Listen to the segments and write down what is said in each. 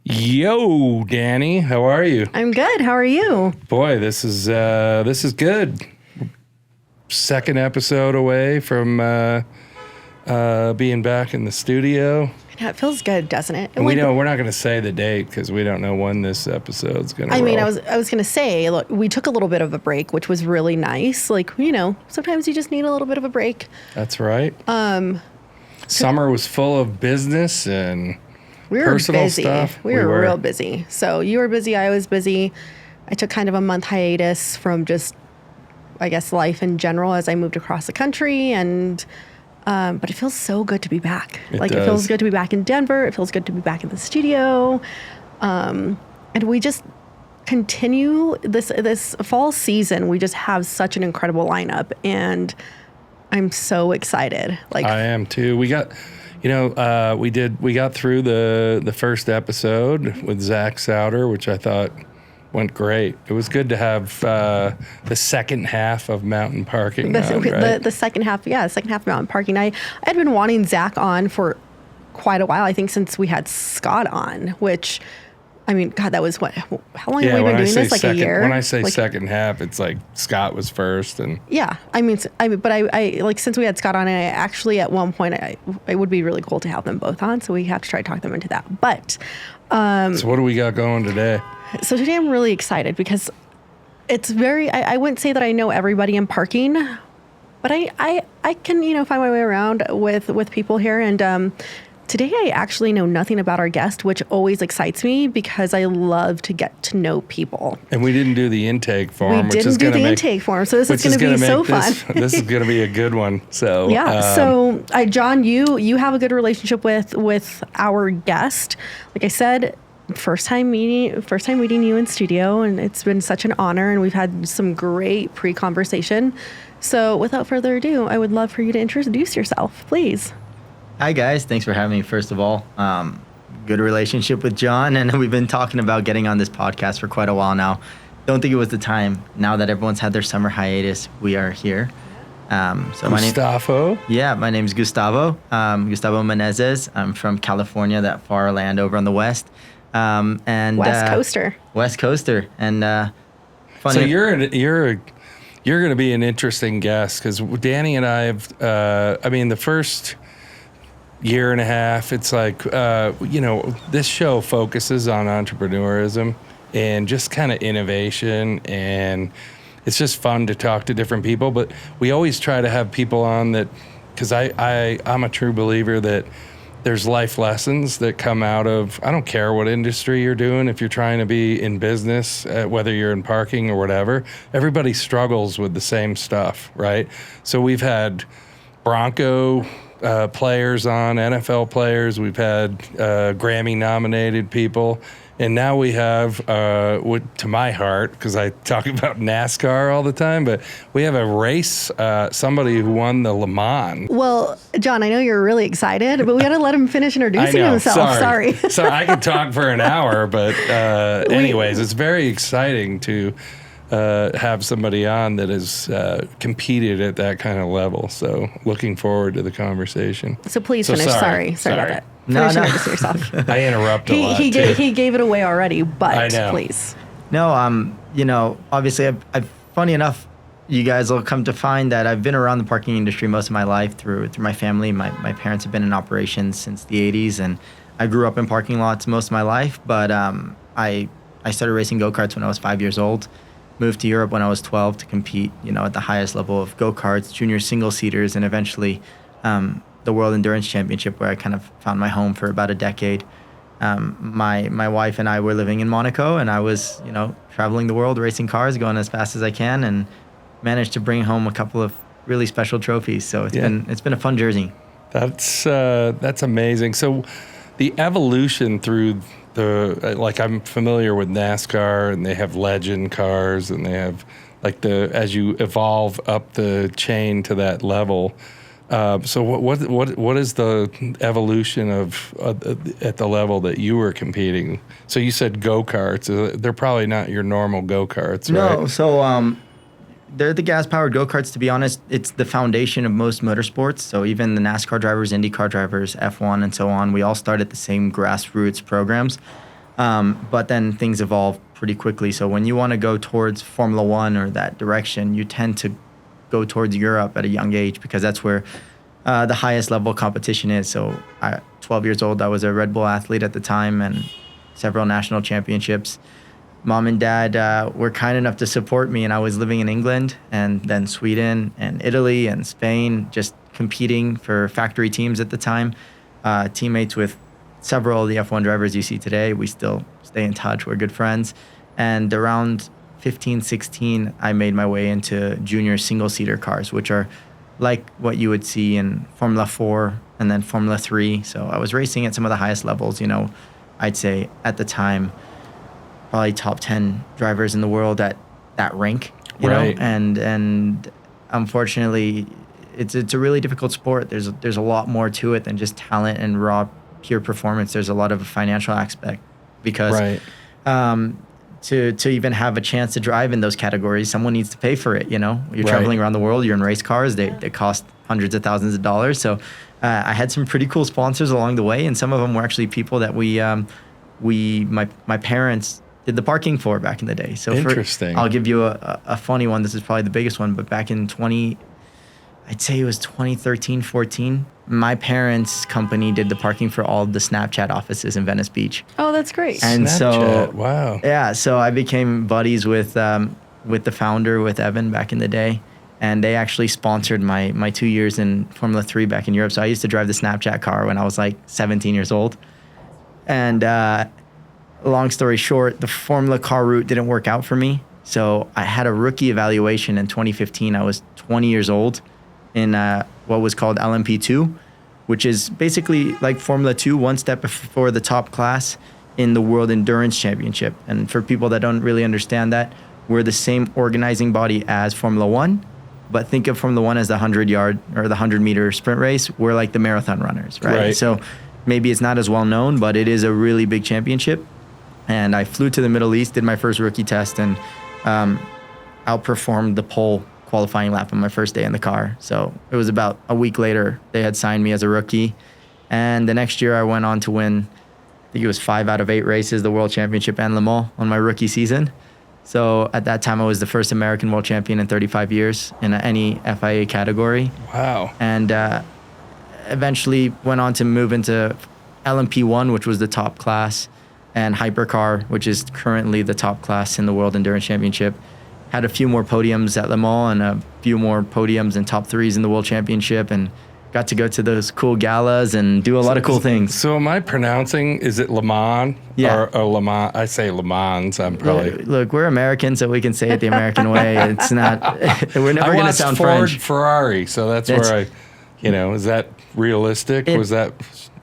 Yo, Danny, how are you? I'm good. How are you? Boy, this is good. Second episode away from being back in the studio. Yeah, it feels good, doesn't it? And we're not going to say the date because we don't know when this episode's going to roll. I mean, I was going to say, look, we took a little bit of a break, which was really nice. Like, sometimes you just need a little bit of a break. That's right. Summer was full of business and personal stuff. We were real busy. So you were busy. I was busy. I took kind of a month hiatus from just, I guess, life in general as I moved across the country. And but it feels so good to be back. It feels good to be back in Denver. It feels good to be back in the studio. And we just continue this fall season. We just have such an incredible lineup, and I'm so excited. I am too. We got. We got through the first episode with Zach Souter, which I thought went great. It was good to have the second half of Mountain Parking on, right? The second half of Mountain Parking. I had been wanting Zach on for quite a while, I think since we had Scott on, which, I mean, God, that was what? How long have we been doing this? Like a year? When I say second half, it's like Scott was first, and yeah, but I like since we had Scott on, I actually at one point it would be really cool to have them both on, so we have to try to talk them into that. But so what do we got going today? So today I'm really excited because it's I wouldn't say that I know everybody in parking, but I can find my way around with people here, and today I actually know nothing about our guest, which always excites me because I love to get to know people. And we didn't do the intake form. So this is going to be so fun. This is going to be a good one. So yeah. John, you have a good relationship with our guest. Like I said, first time meeting you in studio, and it's been such an honor, and we've had some great pre-conversation. So without further ado, I would love for you to introduce yourself, please. Hi guys, thanks for having me. First of all, good relationship with John, and we've been talking about getting on this podcast for quite a while now. Don't think it was the time. Now that everyone's had their summer hiatus, we are here. Gustavo? My name's Gustavo. Gustavo Menezes. I'm from California, that far land over on the west. And West Coaster. West Coaster, and funny. So you're going to be an interesting guest because Danny and I have. The first year and a half, it's like this show focuses on entrepreneurism and just kind of innovation, and it's just fun to talk to different people. But we always try to have people on that, because I'm a true believer that there's life lessons that come out of, I don't care what industry you're doing, if you're trying to be in business, whether you're in parking or whatever, everybody struggles with the same stuff, right? So we've had Bronco players on, NFL players, we've had Grammy-nominated people, and now we have, to my heart, because I talk about NASCAR all the time, but we have a race, somebody who won the Le Mans. Well, John, I know you're really excited, but we got to let him finish introducing himself. Sorry. So I could talk for an hour, but anyways, it's very exciting to have somebody on that has competed at that kind of level. So looking forward to the conversation. So please finish. Sorry about that. Finish introducing yourself. I interrupt a lot. He gave it away already, but please. No, obviously, I've funny enough, you guys will come to find that I've been around the parking industry most of my life through my family. My parents have been in operations since the 80s, and I grew up in parking lots most of my life. But I started racing go-karts when I was 5 years old. Moved to Europe when I was 12 to compete, at the highest level of go-karts, junior single-seaters, and eventually the World Endurance Championship, where I kind of found my home for about a decade. My wife and I were living in Monaco, and I was, traveling the world, racing cars, going as fast as I can, and managed to bring home a couple of really special trophies. So it's been a fun journey. That's amazing. So the evolution through I'm familiar with NASCAR, and they have legend cars, and they have as you evolve up the chain to that level. So what is the evolution of at the level that you were competing? So you said go-karts. They're probably not your normal go-karts, right? No. So they're the gas-powered go-karts. To be honest, it's the foundation of most motorsports. So even the NASCAR drivers, IndyCar drivers, F1, and so on, we all start at the same grassroots programs. But then things evolve pretty quickly. So when you want to go towards Formula One or that direction, you tend to go towards Europe at a young age because that's where the highest level competition is. So 12 years old, I was a Red Bull athlete at the time and several national championships. Mom and dad were kind enough to support me, and I was living in England and then Sweden and Italy and Spain, just competing for factory teams at the time. Teammates with several of the F1 drivers you see today. We still stay in touch. We're good friends. And around 15, 16, I made my way into junior single-seater cars, which are like what you would see in Formula 4 and then Formula 3. So I was racing at some of the highest levels, I'd say at the time, probably top 10 drivers in the world at that rank, you know? And unfortunately, it's a really difficult sport. There's a lot more to it than just talent and raw pure performance. There's a lot of a financial aspect because to even have a chance to drive in those categories, someone needs to pay for it. You're traveling around the world, you're in race cars, they cost hundreds of thousands of dollars. So I had some pretty cool sponsors along the way, and some of them were actually people that my parents did the parking for back in the day. So interesting. I'll give you a funny one. This is probably the biggest one, but back in I'd say it was 2013, 14. My parents' company did the parking for all of the Snapchat offices in Venice Beach. Oh, that's great. And Snapchat, wow. Yeah, so I became buddies with the founder, with Evan back in the day. And they actually sponsored my 2 years in Formula 3 back in Europe. So I used to drive the Snapchat car when I was like 17 years old. And long story short, the Formula car route didn't work out for me. So I had a rookie evaluation in 2015. I was 20 years old in what was called LMP2, which is basically like Formula 2, one step before the top class in the World Endurance Championship. And for people that don't really understand that, we're the same organizing body as Formula 1, but think of Formula 1 as the 100-yard or the 100-meter sprint race. We're like the marathon runners, right? So maybe it's not as well known, but it is a really big championship. And I flew to the Middle East, did my first rookie test, and outperformed the pole qualifying lap on my first day in the car. So it was about a week later, they had signed me as a rookie. And the next year I went on to win, I think it was 5 out of 8 races, the World Championship and Le Mans on my rookie season. So at that time, I was the first American world champion in 35 years in any FIA category. Wow. And eventually went on to move into LMP1, which was the top class, and Hypercar, which is currently the top class in the World Endurance Championship. Had a few more podiums at Le Mans and a few more podiums and top 3s in the World Championship, and got to go to those cool galas and do a lot of cool things. So am I pronouncing, is it Le Mans? Yeah. Or Le Mans? I say Le Mans. I'm probably... Look, we're American, so we can say it the American way. It's not... we're never going to sound Ford, French. Ferrari, so that's where is that realistic?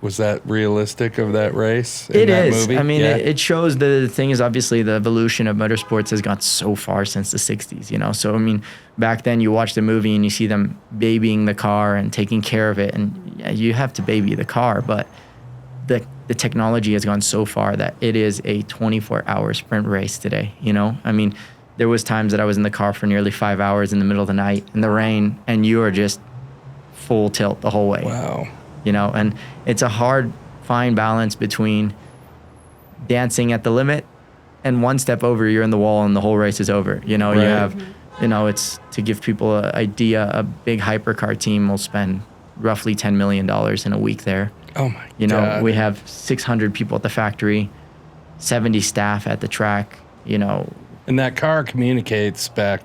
Was that realistic of that race in that movie? I mean, it shows the thing is obviously the evolution of motorsports has gone so far since the 60s, So, I mean, back then you watch the movie and you see them babying the car and taking care of it. And you have to baby the car, but the technology has gone so far that it is a 24-hour sprint race today, I mean, there was times that I was in the car for nearly 5 hours in the middle of the night in the rain, and you are just full tilt the whole way. Wow. And it's a hard, fine balance between dancing at the limit and one step over, you're in the wall and the whole race is over. You have, it's to give people an idea, a big hypercar team will spend roughly $10 million in a week there. Oh my God. We have 600 people at the factory, 70 staff at the track, And that car communicates back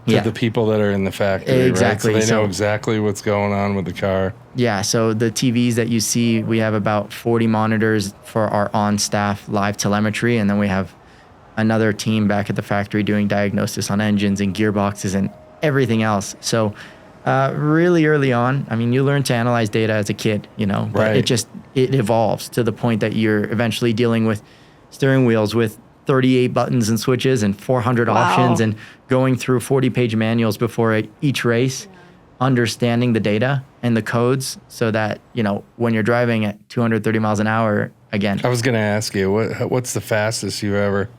to the people that are in the factory, exactly. Right? So they know exactly what's going on with the car. Yeah, so the TVs that you see, we have about 40 monitors for our on-staff live telemetry, and then we have another team back at the factory doing diagnosis on engines and gearboxes and everything else. So really early on, I mean, you learn to analyze data as a kid, but it evolves to the point that you're eventually dealing with steering wheels with 38 buttons and switches and 400 options, and going through 40-page manuals before each race, understanding the data and the codes so that, when you're driving at 230 miles an hour, again. I was going to ask you, what's the fastest you ever?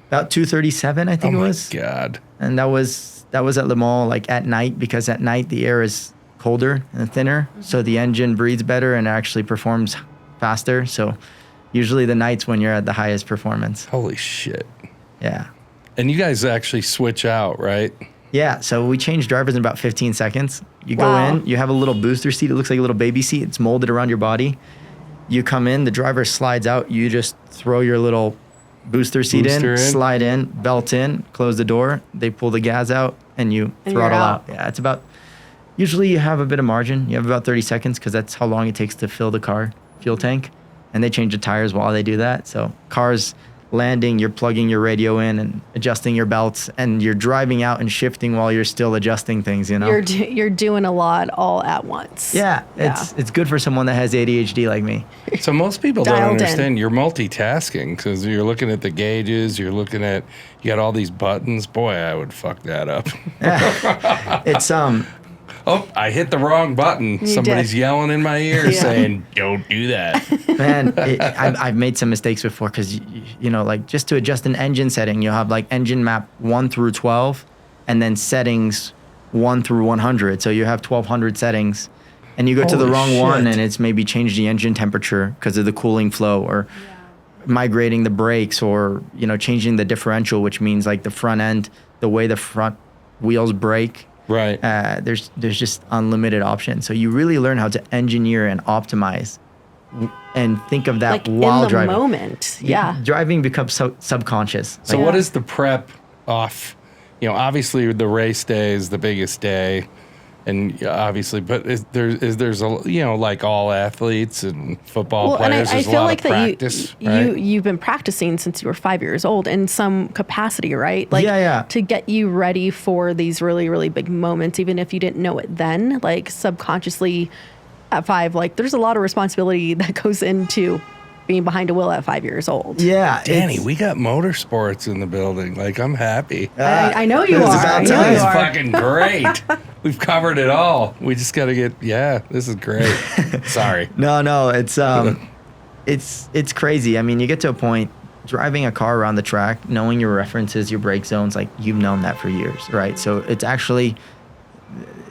About 237, I think it was. Oh, my God. And that was at Le Mans, like at night, because at night the air is colder and thinner, so the engine breathes better and actually performs faster. So usually the nights when you're at the highest performance. Holy shit. Yeah. And you guys actually switch out, right? Yeah, so we change drivers in about 15 seconds. You go Wow. in, you have a little booster seat. It looks like a little baby seat. It's molded around your body. You come in, the driver slides out. You just throw your little booster seat Booster in. slide in, belt in, close the door. They pull the gas out, and you And throttle you're out. out. Yeah, it's about, usually you have a bit of margin. You have about 30 seconds because that's how long it takes to fill the car fuel tank. And they change the tires while they do that. So cars landing, you're plugging your radio in and adjusting your belts, and you're driving out and shifting while you're still adjusting things, you know? You're doing a lot all at once. Yeah, it's good for someone that has ADHD like me. So most people don't Dialed in. understand you're multitasking because you're looking at the gauges, you got all these buttons. Boy, I would fuck that up. It's Oh, I hit the wrong button. You Somebody's did. yelling in my ear Yeah. saying, don't do that. man, I've made some mistakes before because you know, like just to adjust an engine setting, you'll have like engine map 1 through 12, and then settings 1 through 100. So you have 1200 settings, and you go to the Holy wrong one, shit. and it's maybe changed the engine temperature because of the cooling flow, or migrating the brakes, or you know, changing the differential, which means like the front end, the way the front wheels brake. Right. There's just unlimited options. So you really learn how to engineer and optimize, and think of that Like while in the driving. moment. Yeah. Driving becomes so subconscious. So Yeah. what is the prep off? You know, obviously the race day is the biggest day, and obviously, but there's a, you know, like all athletes and football Well, and players, I there's a feel lot like of that practice, you right? you've been practicing since you were 5 years old in some capacity, right? Like Yeah. to get you ready for these really, really big moments, even if you didn't know it then, like subconsciously at 5, like there's a lot of responsibility that goes into being behind a wheel at 5 years old. Yeah, Danny, it's- we got Motorsports in the building. Like, I'm happy. I know you It's are. about I know time. you This is are. fucking great. We've covered it all. We just got to get, this is great. Sorry. No, it's crazy. I mean, you get to a point driving a car around the track, knowing your references, your brake zones, like you've known that for years, right? So it's actually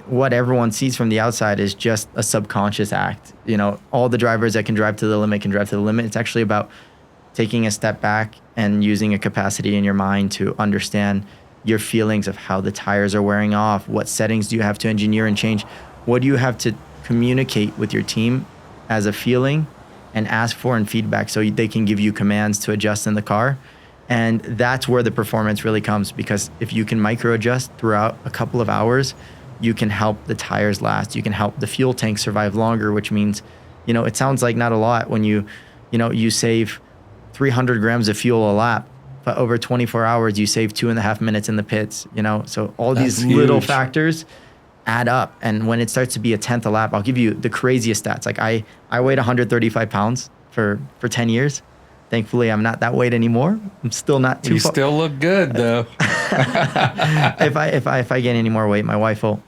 what everyone sees from the outside is just a subconscious act. You know, all the drivers that can drive to the limit can drive to the limit. It's actually about taking a step back and using a capacity in your mind to understand your feelings of how the tires are wearing off. What settings do you have to engineer and change? What do you have to communicate with your team as a feeling and ask for in feedback so they can give you commands to adjust in the car? And that's where the performance really comes, because if you can micro adjust throughout a couple of hours, you can help the tires last. You can help the fuel tank survive longer, which means, you know, it sounds like not a lot when you save 300 grams of fuel a lap, but over 24 hours, you save 2.5 minutes in the pits, you know? So all That's these little huge. factors add up. And when it starts to be a tenth a lap, I'll give you the craziest stats. Like I weighed 135 pounds for 10 years. Thankfully, I'm not that weight anymore. I'm still not too You far. still look good, though. If I gain any more weight, my wife will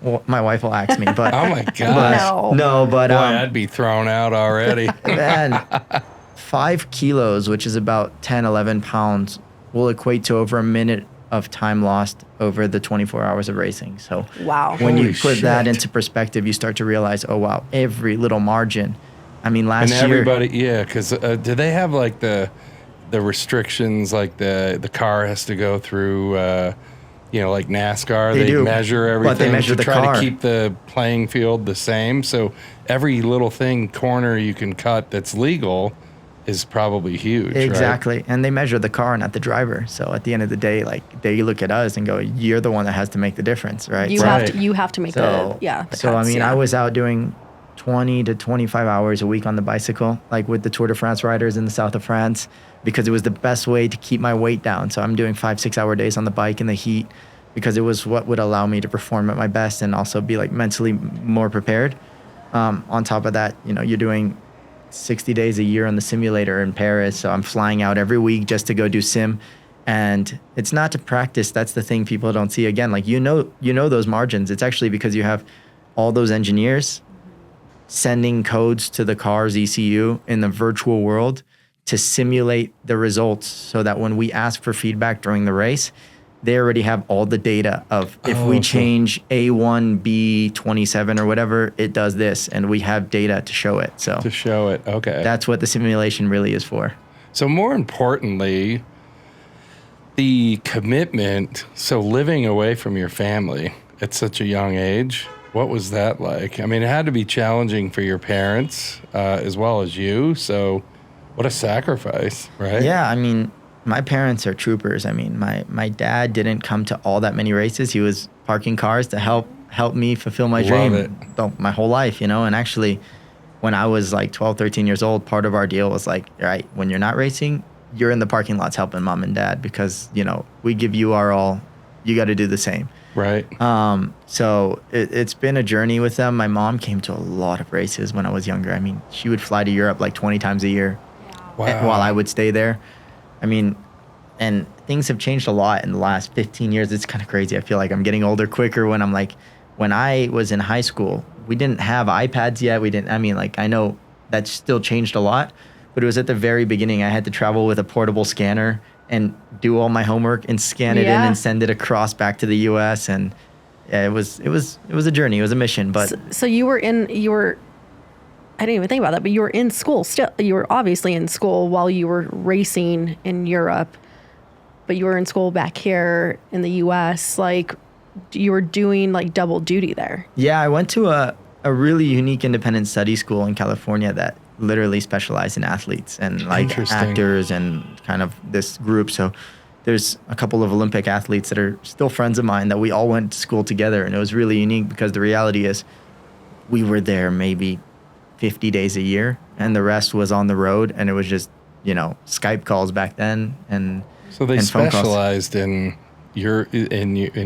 ask me. But Oh, my but- gosh. no, but Boy, I'd be thrown out already. man, 5 kilos, which is about 10, 11 pounds, will equate to over a minute of time lost over the 24 hours of racing. So Wow. when you Holy put that shit. into perspective, you start to realize, oh wow, every little margin. I mean, last And year, everybody, because do they have like the restrictions, like the car has to go through, like NASCAR? They do. measure But everything they measure to the try car. to keep the playing field the same. So every little corner you can cut that's legal is probably huge. right? exactly, and they measure the car, not the driver. So at the end of the day, like they look at us and go, "You're the one that has to make the difference, right?" You So- have to make So, the so I cuts, mean, yeah. I was out doing 20 to 25 hours a week on the bicycle, like with the Tour de France riders in the south of France, because it was the best way to keep my weight down. So I'm doing 5-6 hour days on the bike in the heat, because it was what would allow me to perform at my best and also be like mentally more prepared. On top of that, you know, you're doing 60 days a year on the simulator in Paris. So I'm flying out every week just to go do sim. And it's not to practice. That's the thing people don't see. Again, like, you know those margins. It's actually because you have all those engineers sending codes to the car's ECU in the virtual world to simulate the results, so that when we ask for feedback during the race, they already have all the data of if we change A1, B27 or whatever, it does this, and we have data to show it. So To show it. Okay. that's what the simulation really is for. So more importantly, the commitment, so living away from your family at such a young age, what was that like? I mean, it had to be challenging for your parents as well as you. So what a sacrifice, right? Yeah, I mean, my parents are troopers. I mean, my dad didn't come to all that many races. He was parking cars to help me fulfill my dream my whole life, you know. And actually, when I was like 12, 13 years old, part of our deal was like, all right, when you're not racing, you're in the parking lots helping mom and dad because, you know, we give you our all. You got to do the same. Right. So it's been a journey with them. My mom came to a lot of races when I was younger. I mean, she would fly to Europe like 20 times a year. Wow. While I would stay there. I mean, and things have changed a lot in the last 15 years. It's kind of crazy. I feel like I'm getting older quicker when I was in high school, we didn't have iPads yet. I know that's still changed a lot, but it was at the very beginning. I had to travel with a portable scanner and do all my homework and scan it in and send it across back to the US. And yeah, it was a journey. It was a mission, but. So I didn't even think about that, but you were in school still. You were obviously in school while you were racing in Europe, but you were in school back here in the US. Like, you were doing like double duty there. Yeah, I went to a really unique independent study school in California that literally specialized in athletes and like actors and kind of this group. So there's a couple of Olympic athletes that are still friends of mine that we all went to school together. And it was really unique because the reality is we were there maybe 50 days a year and the rest was on the road, and it was just, you know, Skype calls back then and so they specialized in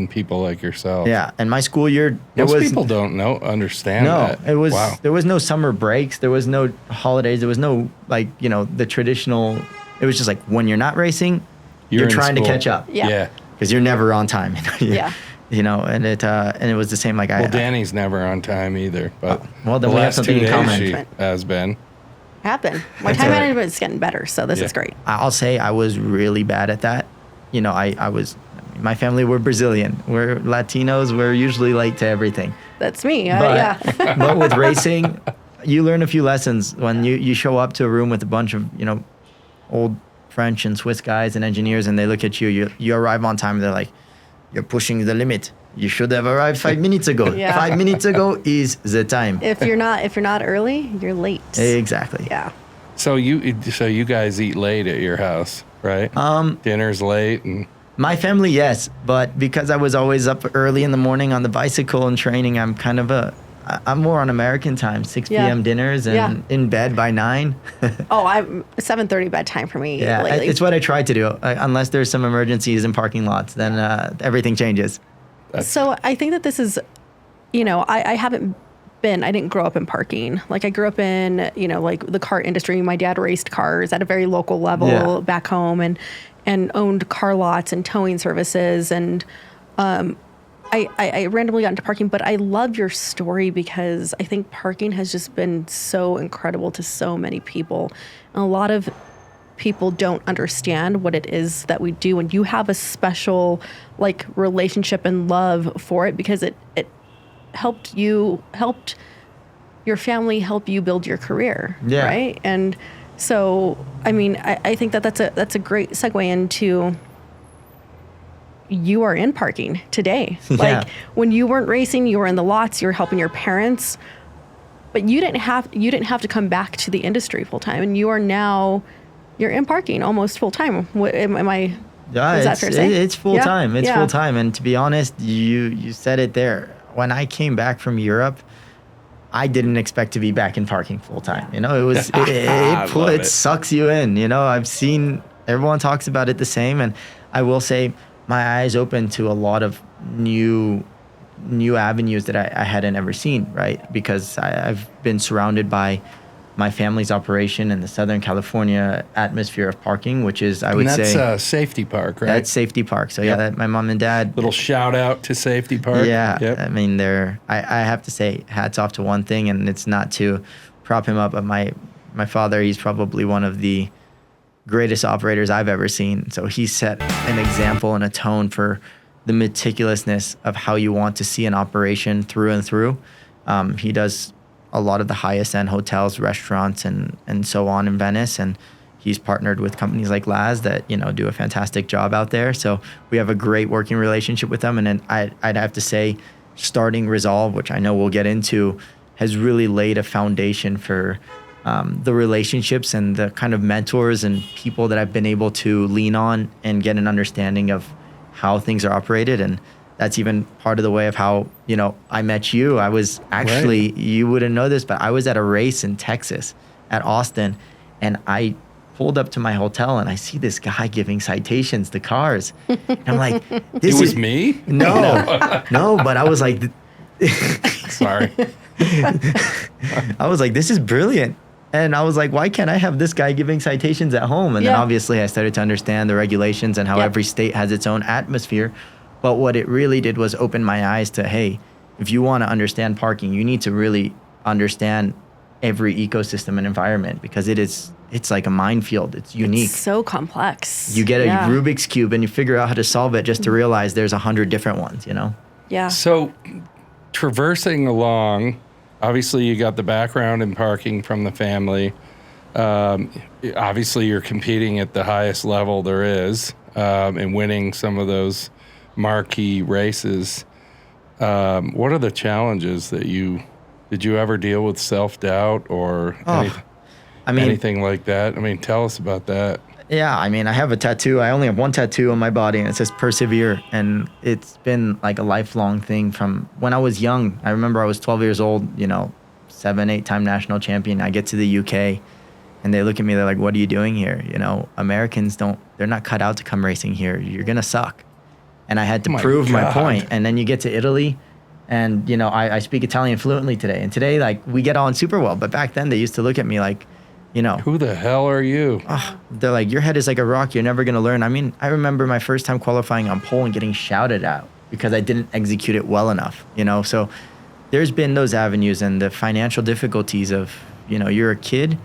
people like yourself. Yeah, and my school year, most people don't understand that. There was no summer breaks, there was no holidays, there was no like, you know, the traditional. It was just like when you're not racing, you're trying to catch up. Yeah. Because you're never on time. Yeah. You know, and it was the same. Like Danny's never on time either. But well, then we have something in common. She has been. Happened. My time management is getting better, so this is great. I'll say I was really bad at that. You know, my family were Brazilian. We're Latinos. We're usually late to everything. That's me. But with racing, you learn a few lessons when you show up to a room with a bunch of, you know, old French and Swiss guys and engineers, and they look at you. You arrive on time. They're like, "You're pushing the limit. You should have arrived 5 minutes ago. 5 minutes ago is the time." If you're not early, you're late. Exactly. Yeah. So you guys eat late at your house, right? Dinner's late and. My family, yes, but because I was always up early in the morning on the bicycle and training, I'm I'm more on American time, 6 p.m. dinners and in bed by 9. I'm 7:30 bedtime for me. Yeah, lately. It's what I try to do. Unless there's some emergencies in parking lots, then everything changes. So I think that this is, you know, I didn't grow up in parking. Like I grew up in, you know, like the car industry. My dad raced cars at a very local level back home and owned car lots and towing services. And I randomly got into parking, but I love your story because I think parking has just been so incredible to so many people. And a lot of people don't understand what it is that we do. And you have a special like relationship and love for it because it helped your family help you build your career. Yeah. Right. And so, I mean, I think that's a great segue into you are in parking today. Like when you weren't racing, you were in the lots, you were helping your parents, but you didn't have to come back to the industry full time. And you're in parking almost full time. Am I? Yeah, is that fair to say? It's full time. It's full time. And to be honest, you said it there. When I came back from Europe, I didn't expect to be back in parking full time. You know, it sucks you in. You know, I've seen everyone talks about it the same, and I will say my eyes opened to a lot of new avenues that I hadn't ever seen. Right, because I've been surrounded by my family's operation in the Southern California atmosphere of parking, which is, I would say... That's Safety Park, right? That's Safety Park. So my mom and dad... Little shout out to Safety Park. Yeah. Yep. I mean, I have to say hats off to one thing, and it's not to prop him up, but my father, he's probably one of the greatest operators I've ever seen. So he set an example and a tone for the meticulousness of how you want to see an operation through and through. He does a lot of the highest end hotels, restaurants, and so on in Venice. And He's partnered with companies like Laz that, do a fantastic job out there. So we have a great working relationship with them. And then I'd have to say starting Resolve, which I know we'll get into, has really laid a foundation for the relationships and the kind of mentors and people that I've been able to lean on and get an understanding of how things are operated. And that's even part of the way of how, I met you. I was actually, You wouldn't know this, but I was at a race in Texas at Austin, and I pulled up to my hotel and I see this guy giving citations to cars. And I'm like, this It was is me? No, but I was like, Sorry. I was like, this is brilliant. And I was like, why can't I have this guy giving citations at home? And then obviously I started to understand the regulations and how every state has its own atmosphere. But what it really did was open my eyes to, hey, if you want to understand parking, you need to really understand every ecosystem and environment, because it's like a minefield. It's unique. It's so complex. You get a Rubik's Cube and you figure out how to solve it just to realize there's 100 different ones, Yeah. So traversing along, obviously you got the background in parking from the family. Obviously you're competing at the highest level there is, and winning some of those marquee races. What are the challenges that did you ever deal with self-doubt or anything like that? I mean, tell us about that. Yeah, I mean, I have a tattoo. I only have one tattoo on my body, and it says persevere. And it's been like a lifelong thing from when I was young. I remember I was 12 years old, 7, 8-time national champion. I get to the UK, and they look at me, they're like, what are you doing here? Americans they're not cut out to come racing here. You're going to suck. And I had to prove my point. And then you get to Italy, and, I speak Italian fluently today. And today, like, we get on super well. But back then, they used to look at me like, who the hell are you? They're like, your head is like a rock. You're never going to learn. I mean, I remember my first time qualifying on pole and getting shouted at because I didn't execute it well enough, So there's been those avenues and the financial difficulties of, you're a kid,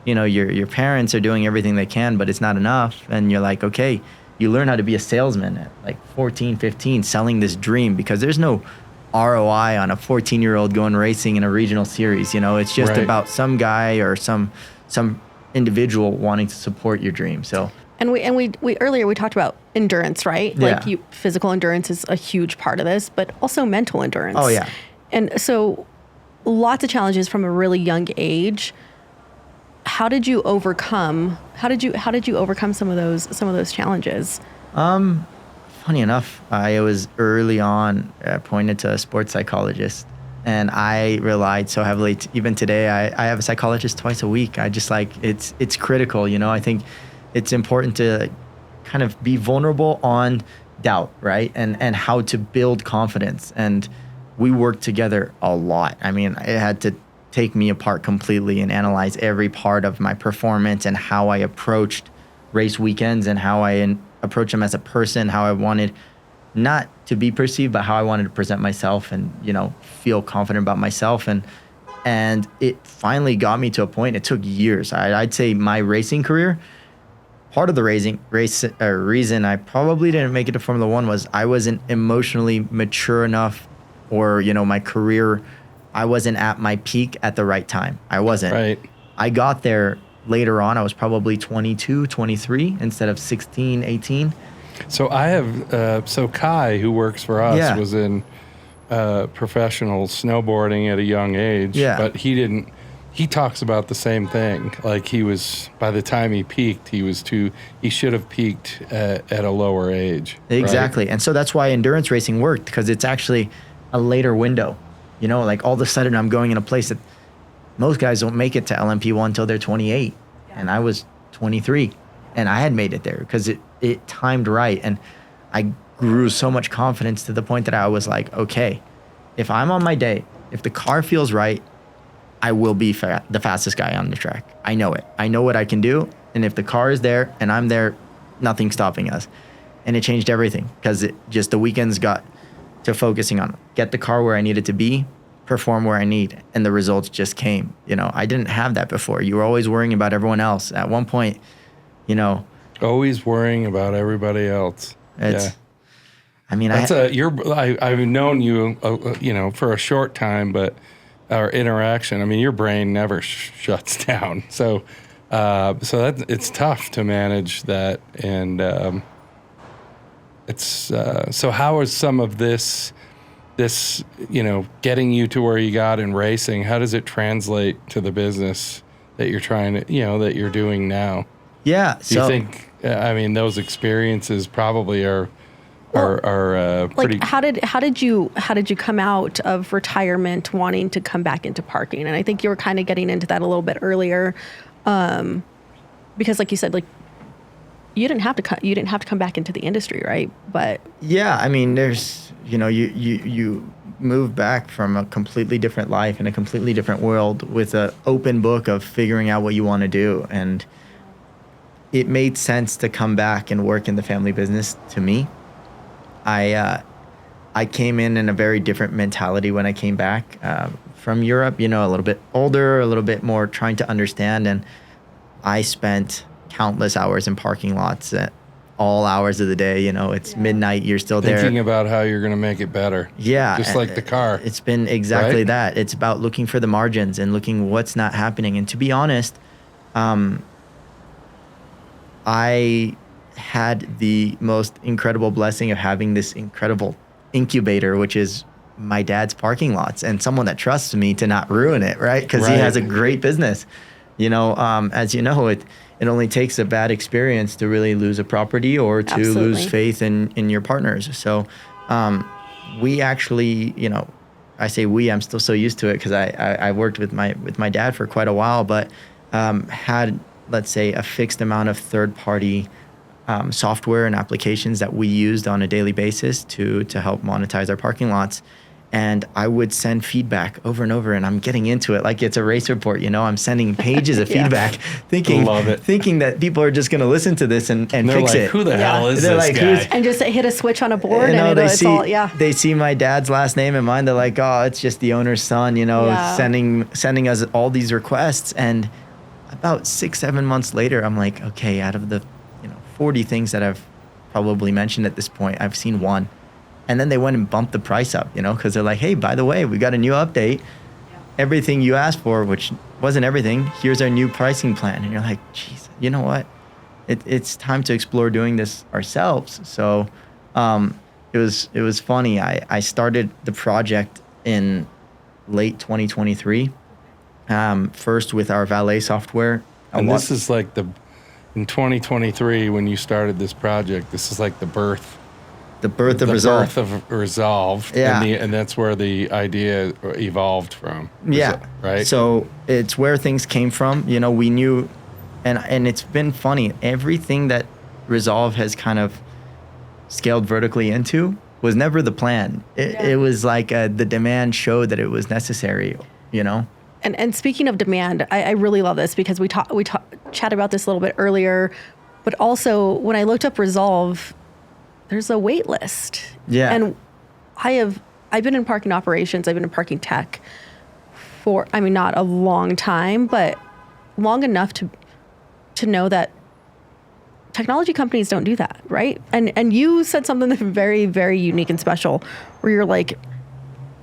your parents are doing everything they can, but it's not enough. And you're like, okay, you learn how to be a salesman at like 14, 15, selling this dream, because there's no ROI on a 14-year-old going racing in a regional series. It's just about some guy or some individual wanting to support your dream. So and we earlier we talked about endurance, right? Yeah. Like physical endurance is a huge part of this, but also mental endurance. Oh yeah. And so lots of challenges from a really young age. How did you overcome some of those challenges? Funny enough, I was early on appointed to a sports psychologist, and I relied so heavily. Even today, I have a psychologist twice a week. I just it's critical. I think it's important to kind of be vulnerable on doubt, right? And how to build confidence. And we worked together a lot. I mean, it had to take me apart completely and analyze every part of my performance and how I approached race weekends and how I approach them as a person, how I wanted not to be perceived, but how I wanted to present myself and, feel confident about myself. And it finally got me to a point. It took years. I'd say my racing career, part of the reason I probably didn't make it to Formula One was I wasn't emotionally mature enough, or, my career, I wasn't at my peak at the right time. I wasn't. Right. I got there later on. I was probably 22, 23 instead of 16, 18. So I have, Kai, who works for us, was in professional snowboarding at a young age, but he talks about the same thing. Like by the time he peaked, he should have peaked at a lower age. Exactly. Right? And so that's why endurance racing worked, because it's actually a later window. Like all of a sudden I'm going in a place that most guys don't make it to LMP1 until they're 28. And I was 23 and I had made it there because it timed right. And I grew so much confidence to the point that I was like, okay, if I'm on my day, if the car feels right, I will be the fastest guy on the track. I know it. I know what I can do. And if the car is there and I'm there, nothing's stopping us. And it changed everything, because the weekends got to focusing on get the car where I needed to be, perform where I need, and the results just came. I didn't have that before. You were always worrying about everyone else. At one point, always worrying about everybody else. I mean, I've known you, for a short time, but our interaction, I mean, your brain never shuts down. So So it's tough to manage that. And so how is some of this, getting you to where you got in racing, how does it translate to the business that you're trying to, that you're doing now? Yeah. Do you think, those experiences probably are pretty. Like how did you come out of retirement wanting to come back into parking? And I think you were kind of getting into that a little bit earlier, because like you said, like you didn't have to come back into the industry, right? But yeah, there's you move back from a completely different life in a completely different world with an open book of figuring out what you want to do, and it made sense to come back and work in the family business to me. I came in a very different mentality when I came back from Europe, a little bit older, a little bit more trying to understand. And I spent countless hours in parking lots at all hours of the day. It's midnight, you're still there. Thinking about how you're going to make it better. Yeah. Just like the car. It's been exactly right? that. It's about looking for the margins and looking what's not happening. And to be honest, I had the most incredible blessing of having this incredible incubator, which is my dad's parking lots, and someone that trusts me to not ruin it, right? Because he has a great business. As you know, it only takes a bad experience to really lose a property or to lose faith in your partners. So we actually, I say we, I'm still so used to it because I worked with my dad for quite a while, but had, let's say, a fixed amount of third-party software and applications that we used on a daily basis to help monetize our parking lots. And I would send feedback over and over, and I'm getting into it like it's a race report. I'm sending pages of feedback, thinking that people are just going to listen to this and fix like, it. Who the hell is this guy? And just hit a switch on a board, they see my dad's last name and mine. They're like, oh, it's just the owner's son, sending us all these requests. And about 6-7 months later, I'm like, okay, out of the 40 things that I've probably mentioned at this point, I've seen one. And then they went and bumped the price up, because they're like, hey, by the way, we got a new update. Yeah. Everything you asked for, which wasn't everything, here's our new pricing plan. And you're like, geez, you know what? It's time to explore doing this ourselves. So it was funny. I started the project in late 2023, first with our valet software. And this is like in 2023, when you started this project, this is like the birth of Resolve. The birth of Resolve. Yeah. And that's where the idea evolved from. Yeah. Right? So it's where things came from. We knew, and it's been funny. Everything that Resolve has kind of scaled vertically into was never the plan. It was like the demand showed that it was necessary, And speaking of demand, I really love this because we chatted about this a little bit earlier, but also when I looked up Resolve, there's a wait list. Yeah. And I've been in parking operations, I've been in parking tech for, not a long time, but long enough to know that technology companies don't do that, right? And you said something that's very, very unique and special, where you're like,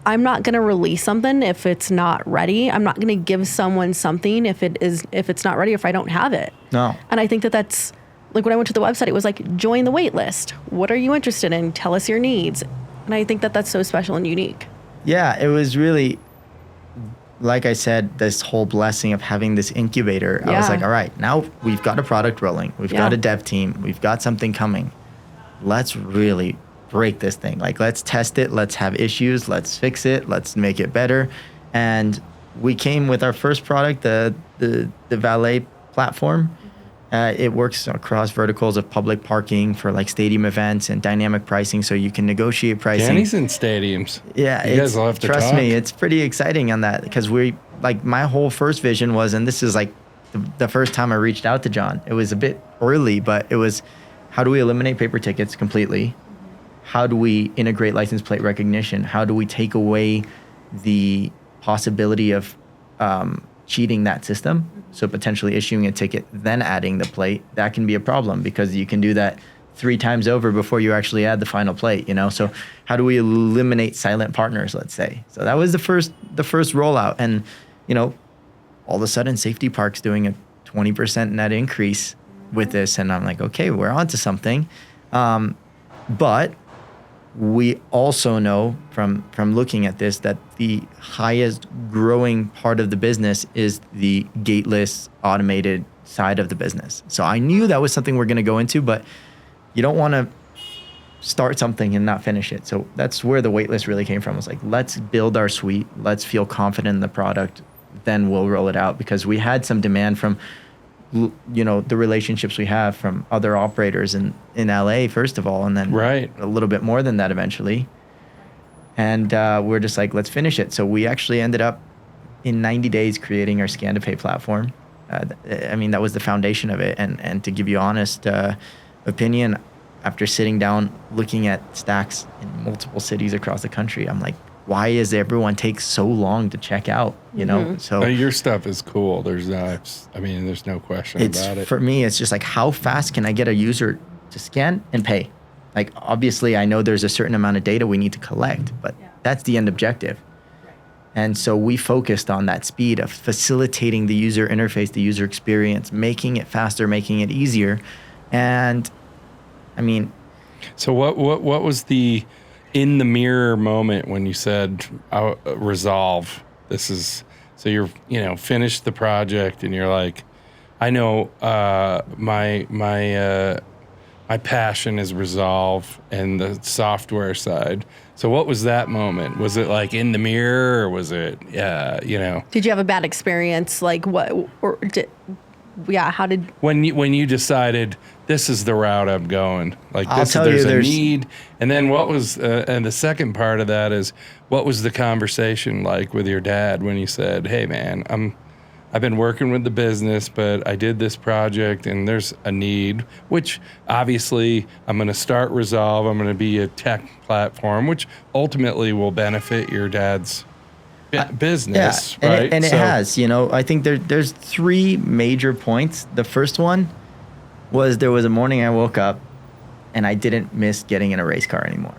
I'm not going to release something if it's not ready. I'm not going to give someone something if it's not ready, if I don't have it. No. And I think that's like when I went to the website, it was like, join the wait list. What are you interested in? Tell us your needs. And I think that's so special and unique. Yeah, it was really, like I said, this whole blessing of having this incubator. I was like, all right, now we've got a product rolling. We've got a dev team. We've got something coming. Let's really break this thing. Like, let's test it. Let's have issues. Let's fix it. Let's make it better. And we came with our first product, the valet platform. It works across verticals of public parking for like stadium events and dynamic pricing, so you can negotiate pricing. Danny's in stadiums. Yeah, you guys will have to trust talk. me, it's pretty exciting on that because my whole first vision was, and this is like the first time I reached out to John. It was a bit early, but it was, how do we eliminate paper tickets completely? How do we integrate license plate recognition? How do we take away the possibility of cheating that system? So potentially issuing a ticket, then adding the plate, that can be a problem because you can do that 3 times over before you actually add the final plate, So how do we eliminate silent partners, let's say? So that was the first rollout. And, all of a sudden Safety Park's doing a 20% net increase with this. And I'm like, okay, we're onto something. But we also know from looking at this that the highest growing part of the business is the gateless automated side of the business. So I knew that was something we're going to go into, but you don't want to start something and not finish it. So that's where the wait list really came from. It was like, let's build our suite. Let's feel confident in the product. Then we'll roll it out, because we had some demand from, you know, the relationships we have from other operators in LA, first of all, and then a little bit more than that eventually. And we're just like, let's finish it. So we actually ended up in 90 days creating our scan to pay platform. I mean, that was the foundation of it. And to give you honest opinion, after sitting down, looking at stacks in multiple cities across the country, I'm like, why is everyone take so long to check out? You know, so your stuff is cool. There's no question about it. For me, it's just like, how fast can I get a user to scan and pay? Like, obviously, I know there's a certain amount of data we need to collect, but that's the end objective. And so we focused on that speed of facilitating the user interface, the user experience, making it faster, making it easier. And I mean, so what was the in the mirror moment when you said, resolve, this is, so you're, you know, finished the project and you're like, I know my passion is resolve and the software side. So what was that moment? Was it like in the mirror, or was it, you know? Did you have a bad experience? Like what, or how did? When you decided this is the route I'm going, like I'll tell you, there's a need. And then what was, and the second part of that is, what was the conversation like with your dad when you said, hey man, I've been working with the business, but I did this project and there's a need, which obviously I'm going to start Resolve. I'm going to be a tech platform, which ultimately will benefit your dad's business, right? And it has, you know, I think there's three major points. The first one was, there was a morning I woke up and I didn't miss getting in a race car anymore.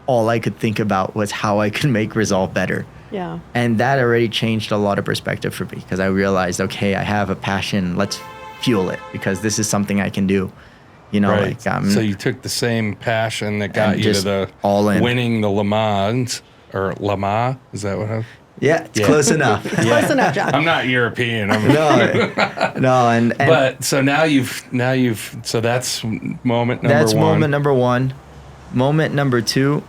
All I could think about was how I could make Resolve better. Yeah. And that already changed a lot of perspective for me, because I realized, okay, I have a passion. Let's fuel it, because this is something I can do. You know, right. So you took the same passion that got you to the all in. Winning the Le Mans, or Le Mans, is that what I was? Yeah, it's close enough. Close enough, John. I'm not European. No, and but so now you've so that's moment number one. That's moment number one. Moment number two,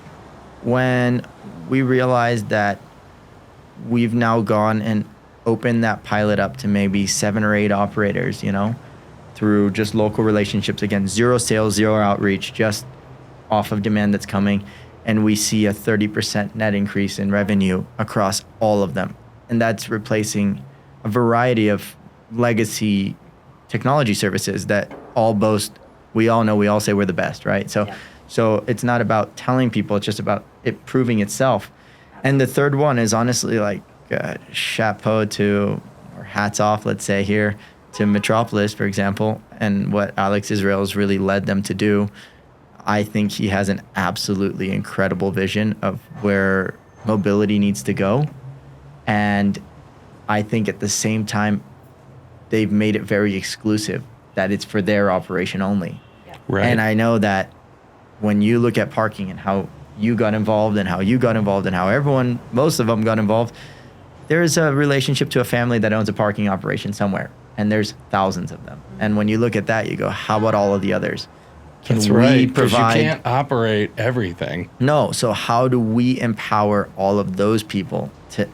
when we realized that we've now gone and opened that pilot up to maybe 7 or 8 operators, you know, through just local relationships. Again, 0 sales, 0 outreach, just off of demand that's coming. And we see a 30% net increase in revenue across all of them. And that's replacing a variety of legacy technology services that all boast, we all know, we all say we're the best, right? So it's not about telling people, it's just about it proving itself. And the third one is honestly like chapeau to, or hats off, let's say here, to Metropolis, for example, and what Alex Israel has really led them to do. I think he has an absolutely incredible vision of where mobility needs to go. And I think at the same time, they've made it very exclusive, that it's for their operation only. Yeah. Right. And I know that when you look at parking and how you got involved and how you got involved and how everyone, most of them got involved, there's a relationship to a family that owns a parking operation somewhere. And there's thousands of them. And when you look at that, you go, how about all of the others? That's right, because you can't operate everything. No, so how do we empower all of those people to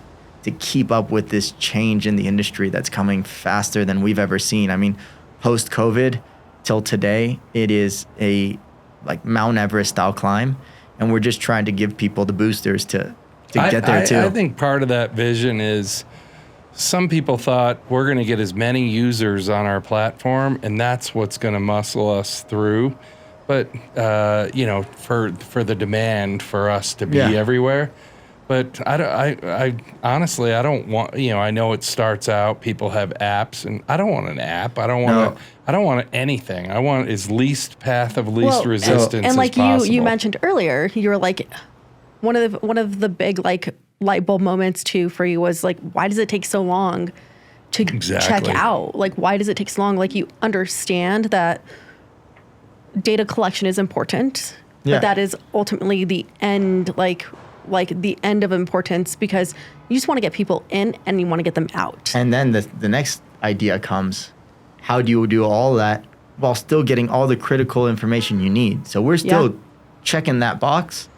keep up with this change in the industry that's coming faster than we've ever seen? I mean, post-COVID till today, it is a like Mount Everest style climb, and we're just trying to give people the boosters to get there too. I think part of that vision is, some people thought we're going to get as many users on our platform, and that's what's going to muscle us through. But, you know, for the demand for us to be everywhere. But I honestly, I don't want, you know, I know it starts out, people have apps, and I don't want an app. I don't want anything. I want as least path of least resistance and like as possible. you mentioned earlier, you were like, one of the big like light bulb moments too for you was like, why does it take so long to check out? Like, why does it take so long? Like, you understand that data collection is important, but that is ultimately the end, like the end of importance, because you just want to get people in and you want to get them out. And then the next idea comes, how do you do all that while still getting all the critical information you need? So we're still checking that box.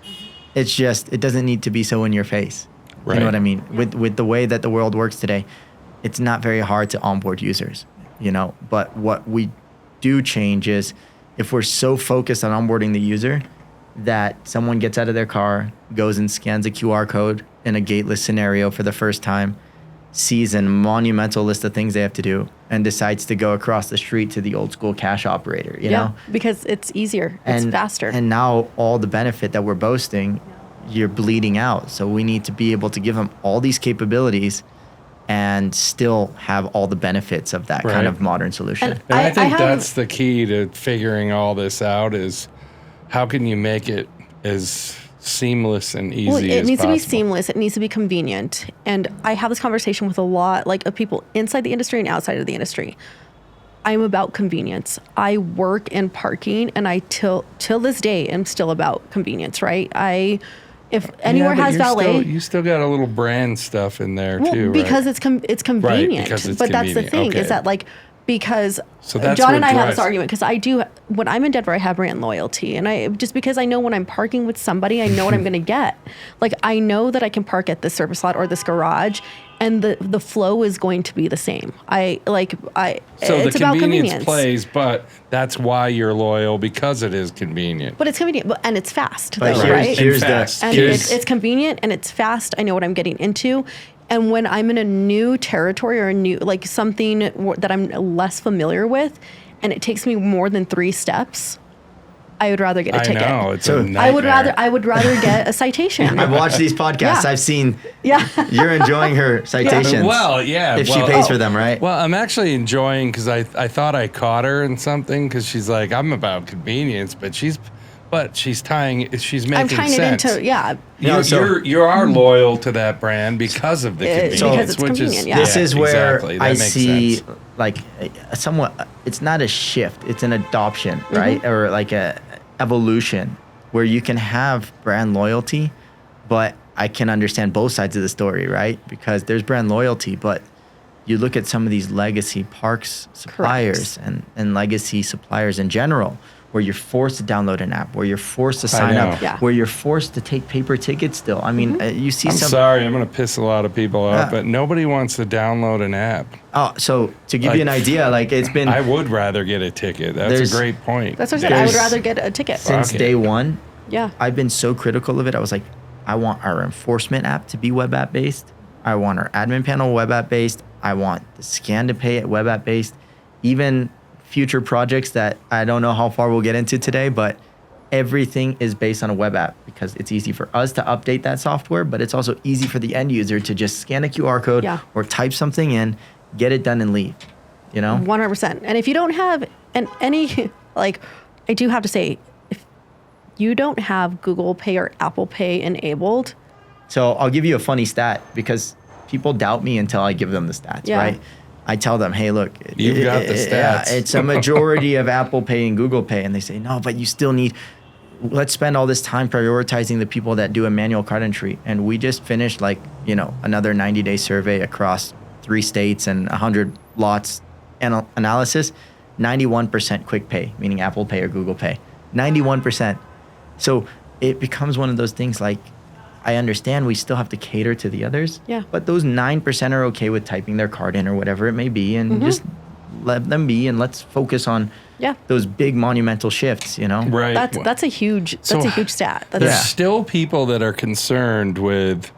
It's just, it doesn't need to be so in your face. Right. You know what I mean? With the way that the world works today, it's not very hard to onboard users, you know, but what we do change is if we're so focused on onboarding the user that someone gets out of their car, goes and scans a QR code in a gateless scenario for the first time, sees a monumental list of things they have to do, and decides to go across the street to the old school cash operator, you know? Because it's easier, it's faster. And now all the benefit that we're boasting, you're bleeding out. So we need to be able to give them all these capabilities and still have all the benefits of that kind of modern solution. And I think that's the key to figuring all this out, is how can you make it as seamless and easy as possible? It needs to be seamless. It needs to be convenient. And I have this conversation with a lot of people inside the industry and outside of the industry. I'm about convenience. I work in parking, and I till this day am still about convenience, right? If anywhere has valet, you still got a little brand stuff in there too, because right? it's convenient. Right, because it's but convenient. That's the thing, is that because that's John and I have this argument, because when I'm in Denver, I have brand loyalty, and just because I know when I'm parking with somebody, I know what I'm going to get. Like, I know that I can park at this service lot or this garage, and the flow is going to be the same. So it's the about convenience plays, but that's why you're loyal, because it is convenient. But it's convenient, and it's fast, but though, right? It's convenient and it's fast. I know what I'm getting into. And when I'm in a new territory or a new, something that I'm less familiar with, and it takes me more than 3 steps, I would rather get a ticket. I know, it's a nightmare. I would rather get a citation. I've watched these podcasts. I've seen. You're enjoying her citations. Well, if she pays for them, right? Well, I'm actually enjoying, because I thought I caught her in something, because she's like, I'm about convenience, but she's making I'm tying sense. it into, you are loyal to that brand because of the convenience, because it's convenient. This is where exactly. I see somewhat. It's not a shift; it's an adoption, right, or like a evolution, where you can have brand loyalty, but I can understand both sides of the story, right? Because there's brand loyalty, but you look at some of these legacy parks suppliers and legacy suppliers in general, where you're forced to download an app, where you're forced to sign up, where you're forced to take paper tickets still. I mean, you see I'm sorry, I'm going to piss a lot of people off, but nobody wants to download an app. Oh, so to give you an idea, it's been... I would rather get a ticket. That's a great point. That's what I said. I would rather get a ticket. Since day one, Yeah. I've been so critical of it. I was like, I want our enforcement app to be web app based. I want our admin panel web app based. I want the scan to pay at web app based. Even future projects that I don't know how far we'll get into today, but everything is based on a web app because it's easy for us to update that software, but it's also easy for the end user to just scan a QR code or type something in, get it done and leave, you know? 100%. And if you don't have any, like, I do have to say, if you don't have Google Pay or Apple Pay enabled. So I'll give you a funny stat because people doubt me until I give them the stats, right? I tell them, hey, look, you've got the stats. Yeah, it's a majority of Apple Pay and Google Pay. And they say, no, but you still need, let's spend all this time prioritizing the people that do a manual card entry. And we just finished another 90-day survey across 3 states and 100 lots analysis, 91% quick pay, meaning Apple Pay or Google Pay, 91%. So it becomes one of those things like, I understand we still have to cater to the others, but those 9% are okay with typing their card in or whatever it may be, and just let them be, and let's focus on those big monumental shifts, you know? Right. That's a huge stat. There's still people that are concerned with,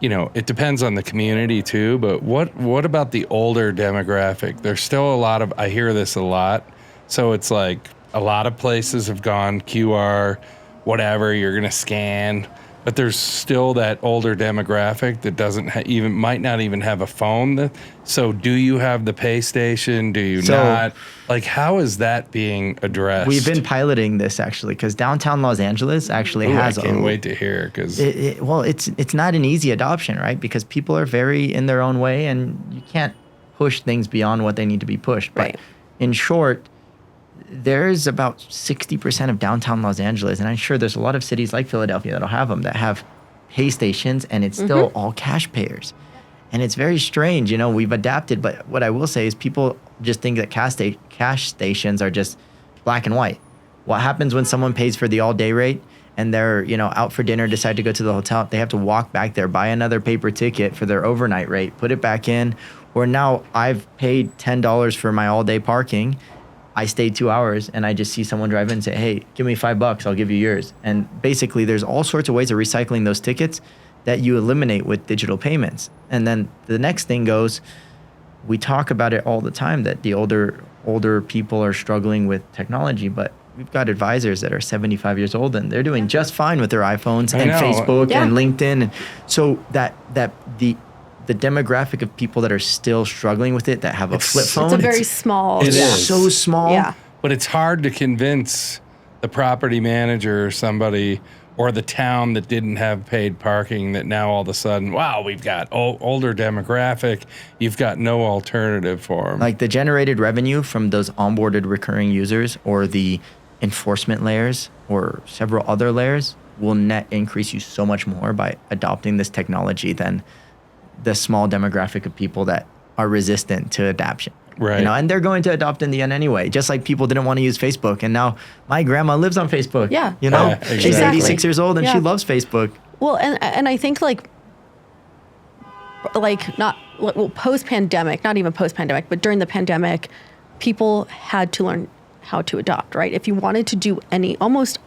it depends on the community too, but what about the older demographic? There's still a lot of, I hear this a lot, so it's like a lot of places have gone QR, whatever, you're going to scan. But there's still that older demographic that doesn't might not even have a phone. So do you have the pay station? Do you not? Like, how is that being addressed? We've been piloting this actually because downtown Los Angeles actually has. I can't wait to hear because it's not an easy adoption, right? Because people are very in their own way, and you can't push things beyond what they need to be pushed. But Right. in short, there's about 60% of downtown Los Angeles, and I'm sure there's a lot of cities like Philadelphia that'll have them, that have pay stations, and it's still all cash payers. And it's very strange, you know, we've adapted, but what I will say is people just think that cash stations are just black and white. What happens when someone pays for the all-day rate and they're, you know, out for dinner, decide to go to the hotel, they have to walk back there, buy another paper ticket for their overnight rate, put it back in, or now I've paid $10 for my all-day parking. I stayed 2 hours and I just see someone drive in and say, hey, give me $5, I'll give you yours. And basically there's all sorts of ways of recycling those tickets that you eliminate with digital payments. And then the next thing goes, we talk about it all the time that the older people are struggling with technology, but we've got advisors that are 75 years old and they're doing just fine with their iPhones and Facebook and LinkedIn. And so the demographic of people that are still struggling with it, that have a flip phone. It's a very small. It is. So small. Yeah. But it's hard to convince the property manager or somebody or the town that didn't have paid parking that now all of a sudden, wow, we've got older demographic. You've got no alternative for them. Like the generated revenue from those onboarded recurring users or the enforcement layers or several other layers will net increase you so much more by adopting this technology than the small demographic of people that are resistant to adoption. Right. You know, and they're going to adopt in the end anyway, just like people didn't want to use Facebook. And now my grandma lives on Facebook. Yeah. You know, Yeah, she's exactly. 86 years old and she loves Facebook. Well, and I think like post-pandemic, not even post-pandemic, but during the pandemic, people had to learn how to adopt, right? If you wanted to do almost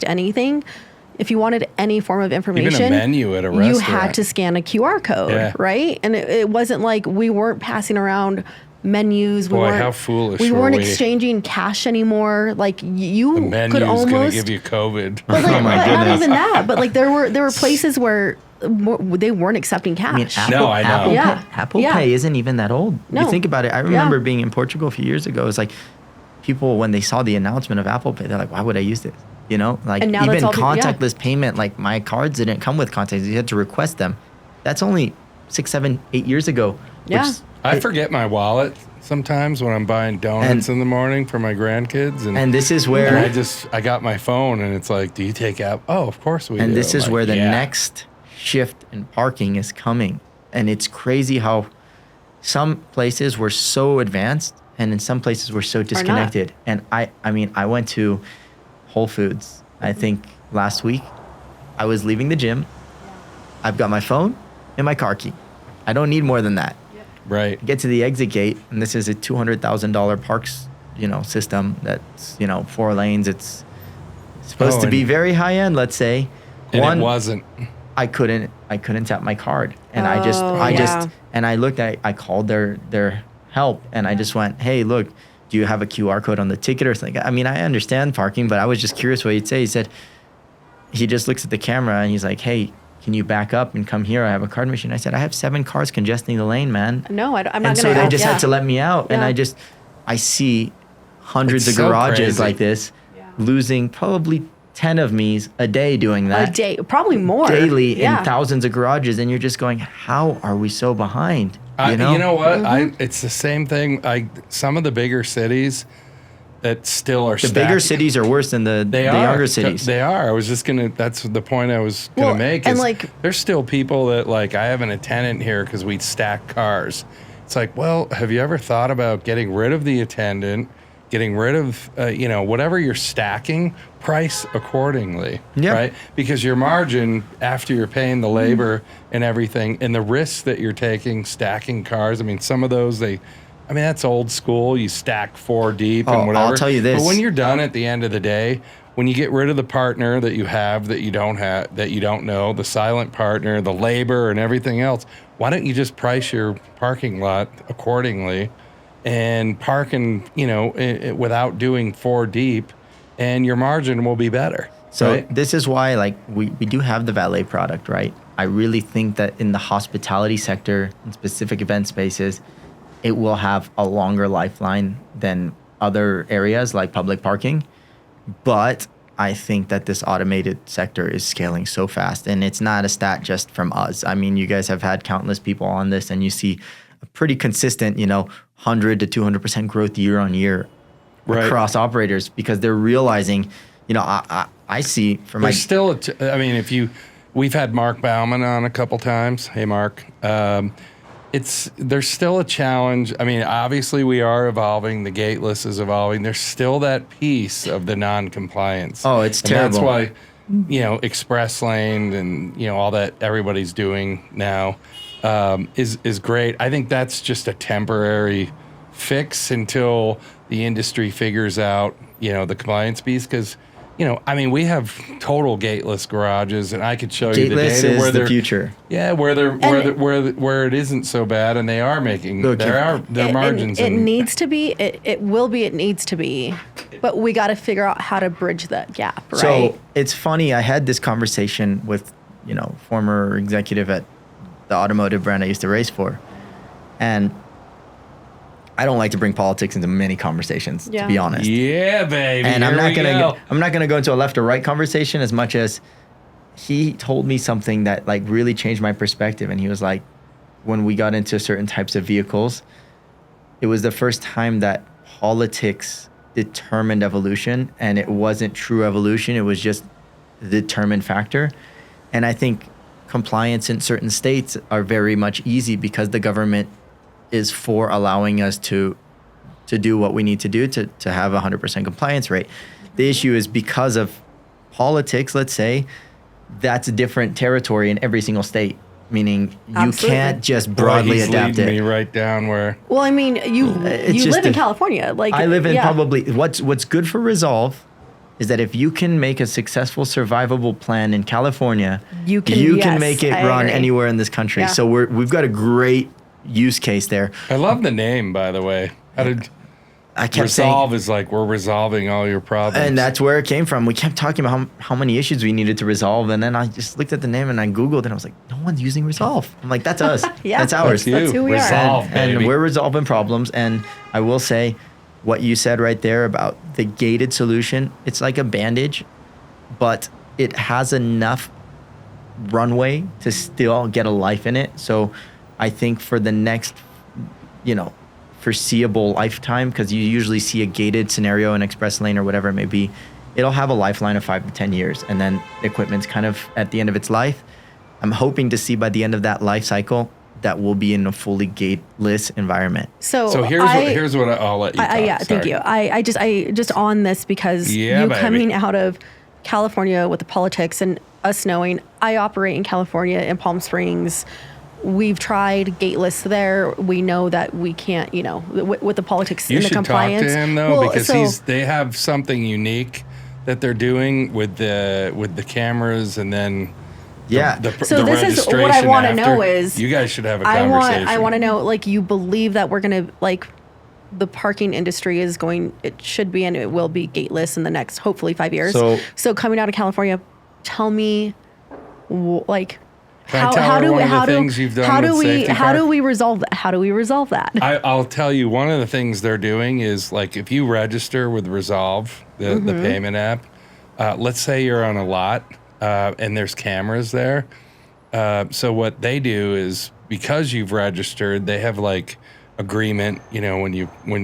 anything, if you wanted any form of information, Even a menu at a you restaurant. had to scan a QR code, right? And it wasn't like we weren't passing around menus. Boy, how foolish we were weren't we? exchanging cash anymore. Like you The menu's could almost going to give you COVID. But like, Oh my but not goodness. even that. But like there were places where they weren't accepting cash. I mean, No, I know. Apple Yeah. Pay isn't even that old. No. You think about it. I remember being in Portugal a few years ago. It's like people, when they saw the announcement of Apple Pay, they're like, why would I use this? You know, like And now even that's all contactless payment, like my cards didn't come with contactless. You had to request them. That's only 6, 7, 8 years ago. Yeah. I forget my wallet sometimes when I'm buying donuts in the morning for my grandkids. And this is where... And I got my phone and it's like, do you take app? Oh, of course we do. And this I'm is like, where the yeah. next shift in parking is coming. And it's crazy how some places were so advanced and in some places were so disconnected. And I mean, I went to Whole Foods, I think last week. I was leaving the gym. I've got my phone and my car key. I don't need more than that. Right. Get to the exit gate, and this is a $200,000 parks, system that's, 4 lanes. It's supposed to be very high end, let's say. And it wasn't. I couldn't tap my card, and I called their help, and I just went, hey, look, do you have a QR code on the ticket or something? I mean, I understand parking, but I was just curious what he'd say. He said, he just looks at the camera and he's like, hey, can you back up and come here? I have a card machine. I said, I have 7 cars congesting the lane, man. No, I'm not going to. And so they just had to let me out. And I see hundreds It's of so garages crazy. like this losing probably 10 of me's a day doing that. A day, probably more. Daily in thousands of garages. And you're just going, how are we so behind? You know what? Mm-hmm. It's the same thing. Some of the bigger cities that still are The bigger cities are worse than the younger cities. They are. I was just that's the point I was gonna make. and Is there's still people that I have an attendant here because we stack cars. It's like, well, have you ever thought about getting rid of the attendant, getting rid of whatever you're stacking, price accordingly, right? Because your margin after you're paying the labor and everything, and the risks that you're taking stacking cars. I mean, some of those that's old school. You stack 4 deep and whatever. I'll tell you this. But when you're done at the end of the day, when you get rid of the partner that you have that you don't know, the silent partner, the labor and everything else, why don't you just price your parking lot accordingly and parking, without doing 4 deep, and your margin will be better. So right? this is why we do have the valet product, right? I really think that in the hospitality sector, in specific event spaces, it will have a longer lifeline than other areas like public parking. But I think that this automated sector is scaling so fast. And it's not a stat just from us. I mean, you guys have had countless people on this, and you see a pretty consistent, 100 to 200% growth year on year across operators, because they're realizing, I see from There's still, we've had Mark Bauman on a couple times. Hey, Mark. There's still a challenge. I mean, obviously we are evolving. The gateless is evolving. There's still that piece of the non-compliance. Oh, it's terrible. That's why, express lane and, all that everybody's doing now is great. I think that's just a temporary fix until the industry figures out, the compliance piece. Because, we have total gateless garages, and I could show you the Gateless data is where the they're future. Yeah, where it isn't so bad, and they are making their margins. It needs to be. It will be. It needs to be. But we got to figure out how to bridge that gap, right? So it's funny. I had this conversation with former executive at the automotive brand I used to race for, and I don't like to bring politics into many conversations, to be honest. Yeah, baby. And I'm not gonna go into a left or right conversation as much as he told me something that like really changed my perspective. And he was like, when we got into certain types of vehicles, it was the first time that politics determined evolution, and it wasn't true evolution. It was just the determined factor. And I think compliance in certain states are very much easy because the government is for allowing us to do what we need to do to have 100% compliance rate. The issue is because of politics, let's say, that's a different territory in every single state, meaning you can't just broadly adapt it. Me right down where. Well, I mean, you live in California. Like I live in probably what's good for Resolve is that if you can make a successful survivable plan in California, you can make it run anywhere in this country. Yeah. So we've got a great use case there. I love the name, by the way. I kept Resolve saying, is like we're resolving all your problems. And that's where it came from. We kept talking about how many issues we needed to resolve, and then I just looked at the name and I Googled and I was like, no one's using Resolve. I'm like, that's us. That's ours. That's who we Resolve, are. And we're resolving problems. And I will say what you said right there about the gated solution, it's like a bandage, but it has enough runway to still get a life in it. So I think for the next, foreseeable lifetime, because you usually see a gated scenario in express lane or whatever it may be, it'll have a lifeline of 5 to 10 years, and then the equipment's kind of at the end of its life. I'm hoping to see by the end of that life cycle that we'll be in a fully gateless environment. So here's what I'll let you talk. Thank you. I just on this because coming out of California with the politics and us knowing I operate in California in Palm Springs. We've tried gateless there. We know that we can't, with the politics and the compliance. You should talk to him though, because they have something unique that they're doing with the cameras, and then the so this is what I want to know is you guys should have a conversation. I want to know, like, you believe that we're gonna the parking industry is going. It should be and it will be gateless in the next hopefully 5 years. So coming out of California, tell me, how do we resolve that? How do we resolve that? I'll tell you, one of the things they're doing is, like, if you register with Resolve, the payment app, let's say you're on a lot and there's cameras there. So what they do is, because you've registered, they have like agreement, when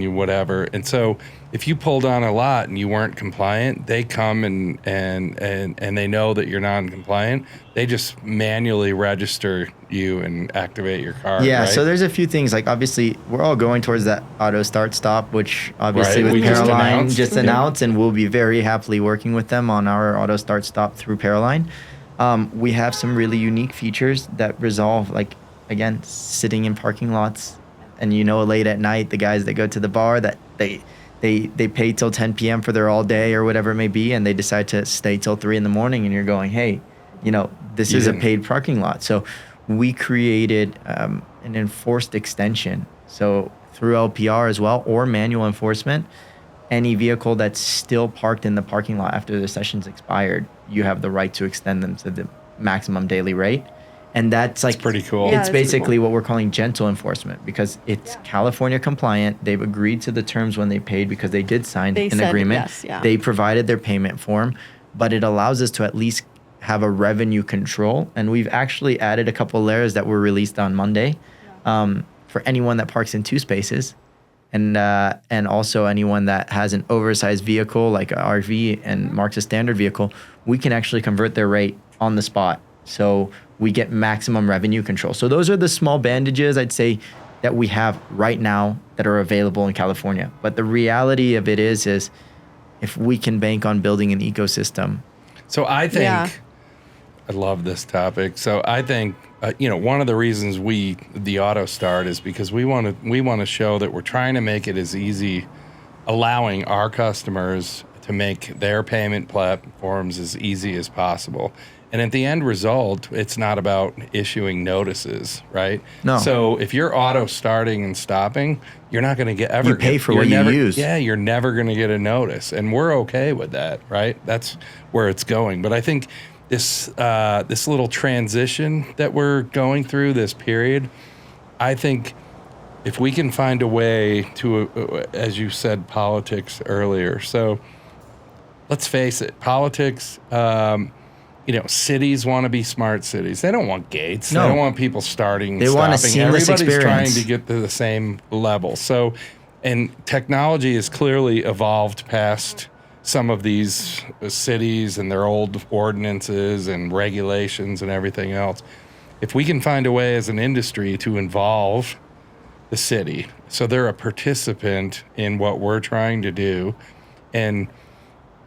you whatever. And so if you pulled on a lot and you weren't compliant, they come and they know that you're non-compliant. They just manually register you and activate your car. Yeah, right? So there's a few things. Like, obviously, we're all going towards that auto start stop, which obviously with Paraline just announced, and we'll be very happily working with them on our auto start stop through Paraline. We have some really unique features that resolve, like, again, sitting in parking lots, and late at night, the guys that go to the bar that they pay till 10 p.m. for their all day or whatever it may be, and they decide to stay till 3 a.m, and you're going, hey, this is a paid parking lot. So we created an enforced extension. So through LPR as well, or manual enforcement, any vehicle that's still parked in the parking lot after the session's expired, you have the right to extend them to the maximum daily rate. And that's pretty cool. Yeah, it's basically what we're calling gentle enforcement, because it's California compliant. They've agreed to the terms when they paid, because they did sign an agreement. Yes, yeah. They provided their payment form, but it allows us to at least have a revenue control. And we've actually added a couple layers that were released on Monday. for anyone that parks in 2 spaces, and also anyone that has an oversized vehicle like an RV and marks a standard vehicle, we can actually convert their rate on the spot. So we get maximum revenue control. So those are the small bandages I'd say that we have right now that are available in California. But the reality of it is if we can bank on building an ecosystem. So I think Yeah. I love this topic. So I think one of the reasons the Auto Start is because we want to show that we're trying to make it as easy, allowing our customers to make their payment platforms as easy as possible. And at the end result, it's not about issuing notices, right? No. So if you're auto starting and stopping, you're not going to You pay for what you use. Yeah, you're never going to get a notice, and we're okay with that, right? That's where it's going. But I think this little transition that we're going through, this period, I think if we can find a way to, as you said, politics earlier. So let's face it, politics. Cities want to be smart cities. They don't want gates. No. They don't want people starting. They want a seamless Everybody's trying experience. to get to the same level. So, and technology has clearly evolved past some of these cities and their old ordinances and regulations and everything else. If we can find a way as an industry to involve the city, so they're a participant in what we're trying to do, and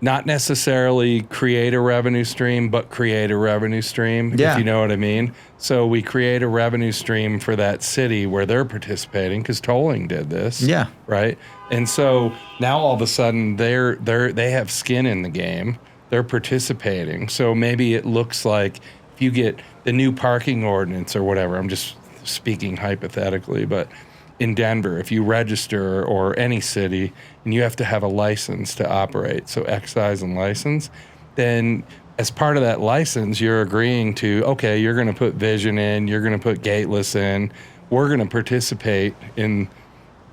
not necessarily create a revenue stream, but create a revenue stream, Yeah. if you know what I mean. So we create a revenue stream for that city where they're participating, because tolling did this. Yeah. Right? And so now all of a sudden they have skin in the game. They're participating. So maybe it looks like if you get the new parking ordinance or whatever, I'm just speaking hypothetically, but in Denver, if you register, or any city, and you have to have a license to operate, so excise and license, then as part of that license, you're agreeing to, okay, you're going to put vision in, you're going to put gateless in, we're going to participate in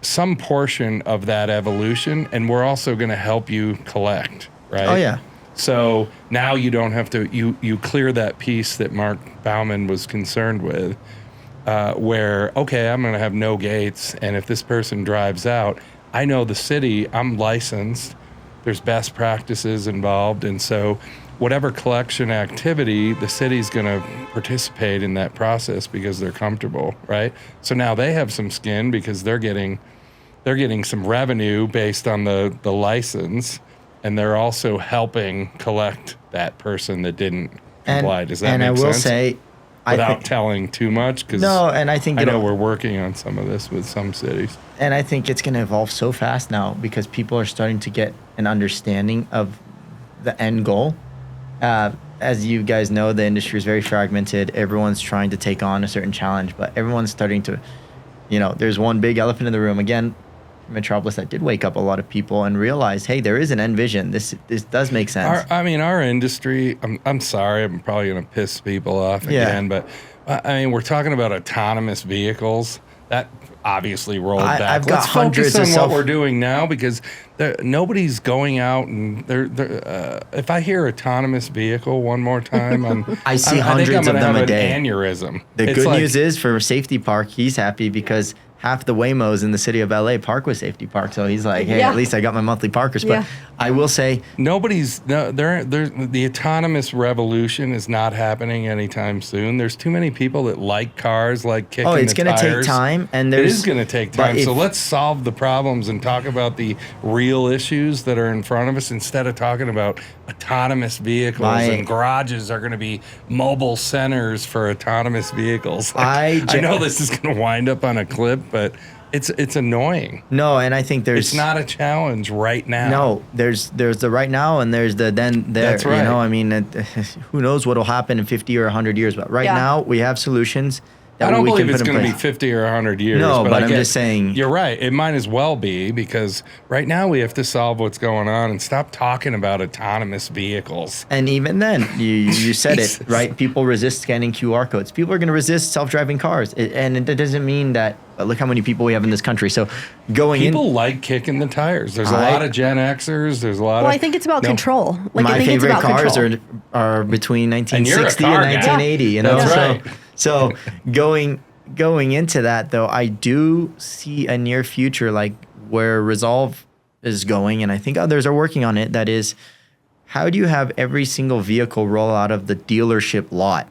some portion of that evolution, and we're also going to help you collect, right? Oh, yeah. So now you don't have to, you clear that piece that Mark Bauman was concerned with, where, okay, I'm going to have no gates, and if this person drives out, I know the city, I'm licensed, there's best practices involved, and so whatever collection activity, the city's going to participate in that process because they're comfortable, right? So now they have some skin because they're getting some revenue based on the license, and they're also helping collect that person that didn't comply. Does that make sense? And I will say, without telling too much, because no, and I think I know we're working on some of this with some cities. And I think it's going to evolve so fast now because people are starting to get an understanding of the end goal. As you guys know, the industry is very fragmented. Everyone's trying to take on a certain challenge, but everyone's starting to, there's one big elephant in the room. Again, Metropolis that did wake up a lot of people and realize, hey, there is an end vision. This does make sense. Our industry, I'm sorry, I'm probably going to piss people off again, but we're talking about autonomous vehicles. That obviously rolled back. I've got Let's hundreds focus of on what we're doing now, because nobody's going out and if I hear autonomous vehicle one more time, I see I think hundreds I'm of gonna them have a day. An aneurysm. The good news is for Safety Park, he's happy because half the Waymos in the city of LA park with Safety Park. So he's like, hey, Yeah. at least I got my monthly parkers. But Yeah. I will say, the autonomous revolution is not happening anytime soon. There's too many people that like cars, like kicking the tires. it's going to take time. And It is going to take but time. So let's solve the problems and talk about the real issues that are in front of us, instead of talking about autonomous vehicles and garages are going to be mobile centers for autonomous vehicles. I know this is going to wind up on a clip, but it's annoying. No, and I think It's not a challenge right now. No, there's the right now and there's the then there. That's right. Who knows what'll happen in 50 or 100 years? But right now we have solutions that I don't we believe can it's put in going to be place. 50 or 100 years. No, but I I'm just saying. You're right. It might as well be, because right now we have to solve what's going on and stop talking about autonomous vehicles. And even then, you said it, Jesus. right? People resist scanning QR codes. People are going to resist self-driving cars. And it doesn't mean that, look how many people we have in this country. So People like kicking the tires. There's a lot of Gen Xers. There's a lot Well, I think it's about control. I my think favorite it's about cars control. are between And you're a 1960 car and guy. 1980. That's right. So going going into that though, I do see a near future like where Resolve is going, and I think others are working on it. That is, how do you have every single vehicle roll out of the dealership lot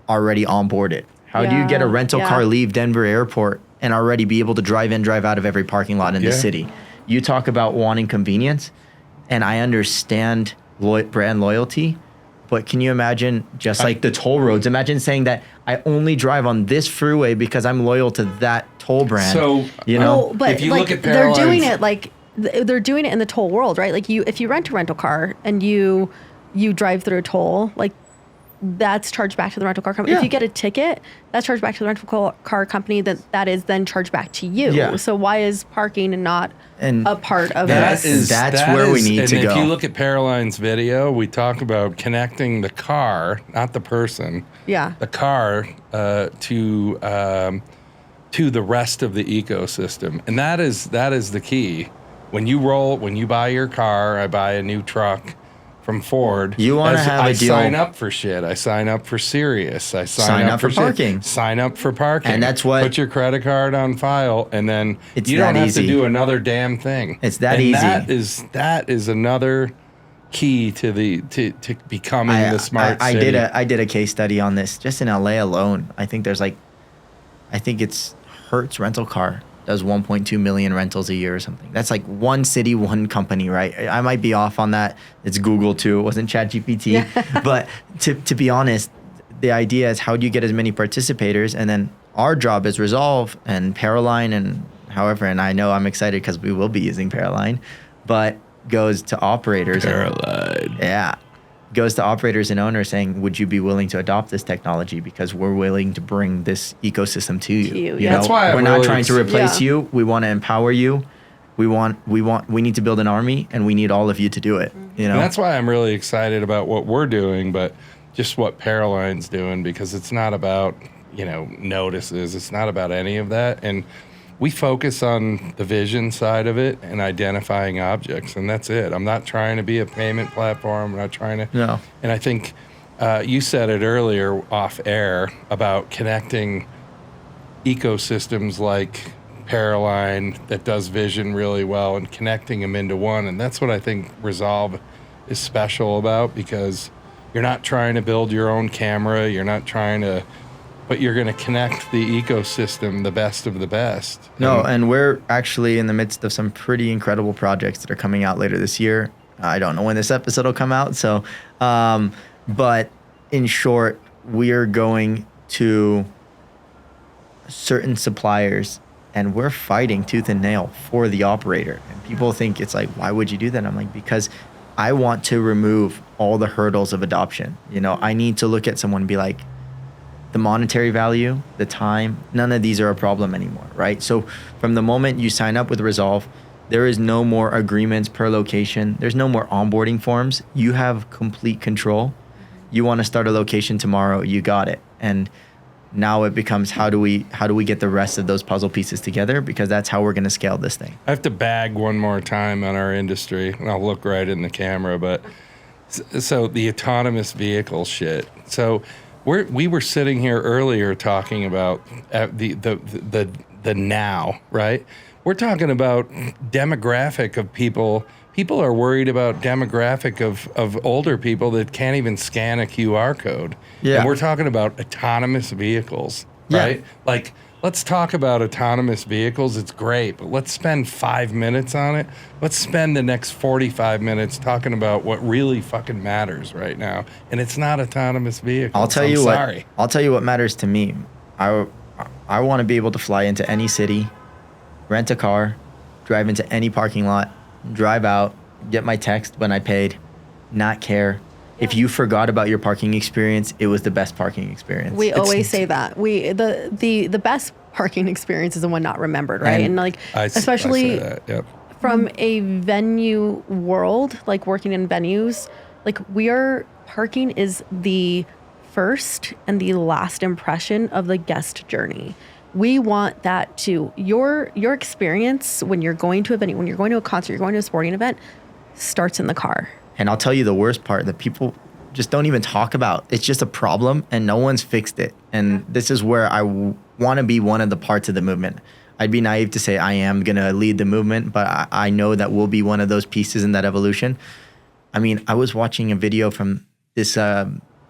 already onboarded? How do you get a rental car leave Denver Airport and already be able to drive in, drive out of every parking lot in the city? You talk about wanting convenience, and I understand brand loyalty, but can you imagine just like the toll roads? Imagine saying that I only drive on this freeway because I'm loyal to that toll brand. So, you know, but if you like look at they're doing Caroline's- it like they're doing it in the toll world, right? Like if you rent a rental car and you drive through a toll, like that's charged back to the rental car company. Yeah. If you get a ticket, that's charged back to the rental car company. That is then charged back to you. Yeah. So why is parking not And a part of that this? that's where we need to and go. if you look at Caroline's video, we talk about connecting the car, not the person, Yeah. the car to the rest of the ecosystem, and that is the key. When you buy your car, I buy a new truck from Ford. You wanna have a deal. I sign up for shit. I sign up for Sirius. I Sign up for shit. parking. Sign up for parking. And that's what- Put your credit card on file, and then It's you don't that have easy. to do another damn thing. It's that and easy. That is another key to to becoming the smart I city. I did a case study on this just in LA alone. I think it's Hertz rental car does 1.2 million rentals a year or something. That's like one city, one company, right? I might be off on that. It's Google too. It wasn't ChatGPT. But to be honest, the idea is how do you get as many participators, and then our job is Resolve and Paroline and however, and I know I'm excited because we will be using Paroline, but goes to operators. Caroline. Yeah. Goes to operators and owners saying, would you be willing to adopt this technology? Because we're willing to bring this ecosystem to you. You, You yeah. know, That's why I'm we're not really trying to replace Yeah. you. We want to empower you. We need to build an army, and we need all of you to do it. You know, And that's why I'm really excited about what we're doing, but just what Paraline's doing, because it's not about, notices. It's not about any of that. And we focus on the vision side of it and identifying objects, and that's it. I'm not trying to be a payment platform. I'm not trying to. No. And I think you said it earlier off air about connecting ecosystems like Paraline that does vision really well and connecting them into one. And that's what I think Resolve is special about, because you're not trying to build your own camera. You're not trying to, but you're going to connect the ecosystem, the best of the best. No, and we're actually in the midst of some pretty incredible projects that are coming out later this year. I don't know when this episode will come out. So, but in short, we are going to certain suppliers and we're fighting tooth and nail for the operator. And people think it's like, why would you do that? I'm like, because I want to remove all the hurdles of adoption. I need to look at someone and be like, the monetary value, the time, none of these are a problem anymore, right? So from the moment you sign up with Resolve, there is no more agreements per location. There's no more onboarding forms. You have complete control. You want to start a location tomorrow, you got it. And now it becomes how do we get the rest of those puzzle pieces together, because that's how we're going to scale this thing. I have to bag one more time on our industry, and I'll look right in the camera, but so the autonomous vehicle shit. So we were sitting here earlier talking about the now, right? We're talking about demographic of people. People are worried about demographic of older people that can't even scan a QR code. Yeah. And we're talking about autonomous vehicles, right? Yeah. Like, let's talk about autonomous vehicles. It's great, but let's spend 5 minutes on it. Let's spend the next 45 minutes talking about what really fucking matters right now. And it's not autonomous vehicles. I'll tell you what matters to me. I want to be able to fly into any city, rent a car, drive into any parking lot, drive out, get my text when I paid, not care. If you forgot about your parking experience, it was the best parking experience. We always say that. The best parking experience is the one not remembered, right? And like especially I say that, yep. from a venue world, like working in venues, like parking is the first and the last impression of the guest journey. We want that to your experience when you're going to a venue, when you're going to a concert, you're going to a sporting event, starts in the car. And I'll tell you the worst part that people just don't even talk about. It's just a problem and no one's fixed it. And this is where want to be one of the parts of the movement. I'd be naive to say I am going to lead the movement, but I know that we'll be one of those pieces in that evolution. I mean, I was watching a video from this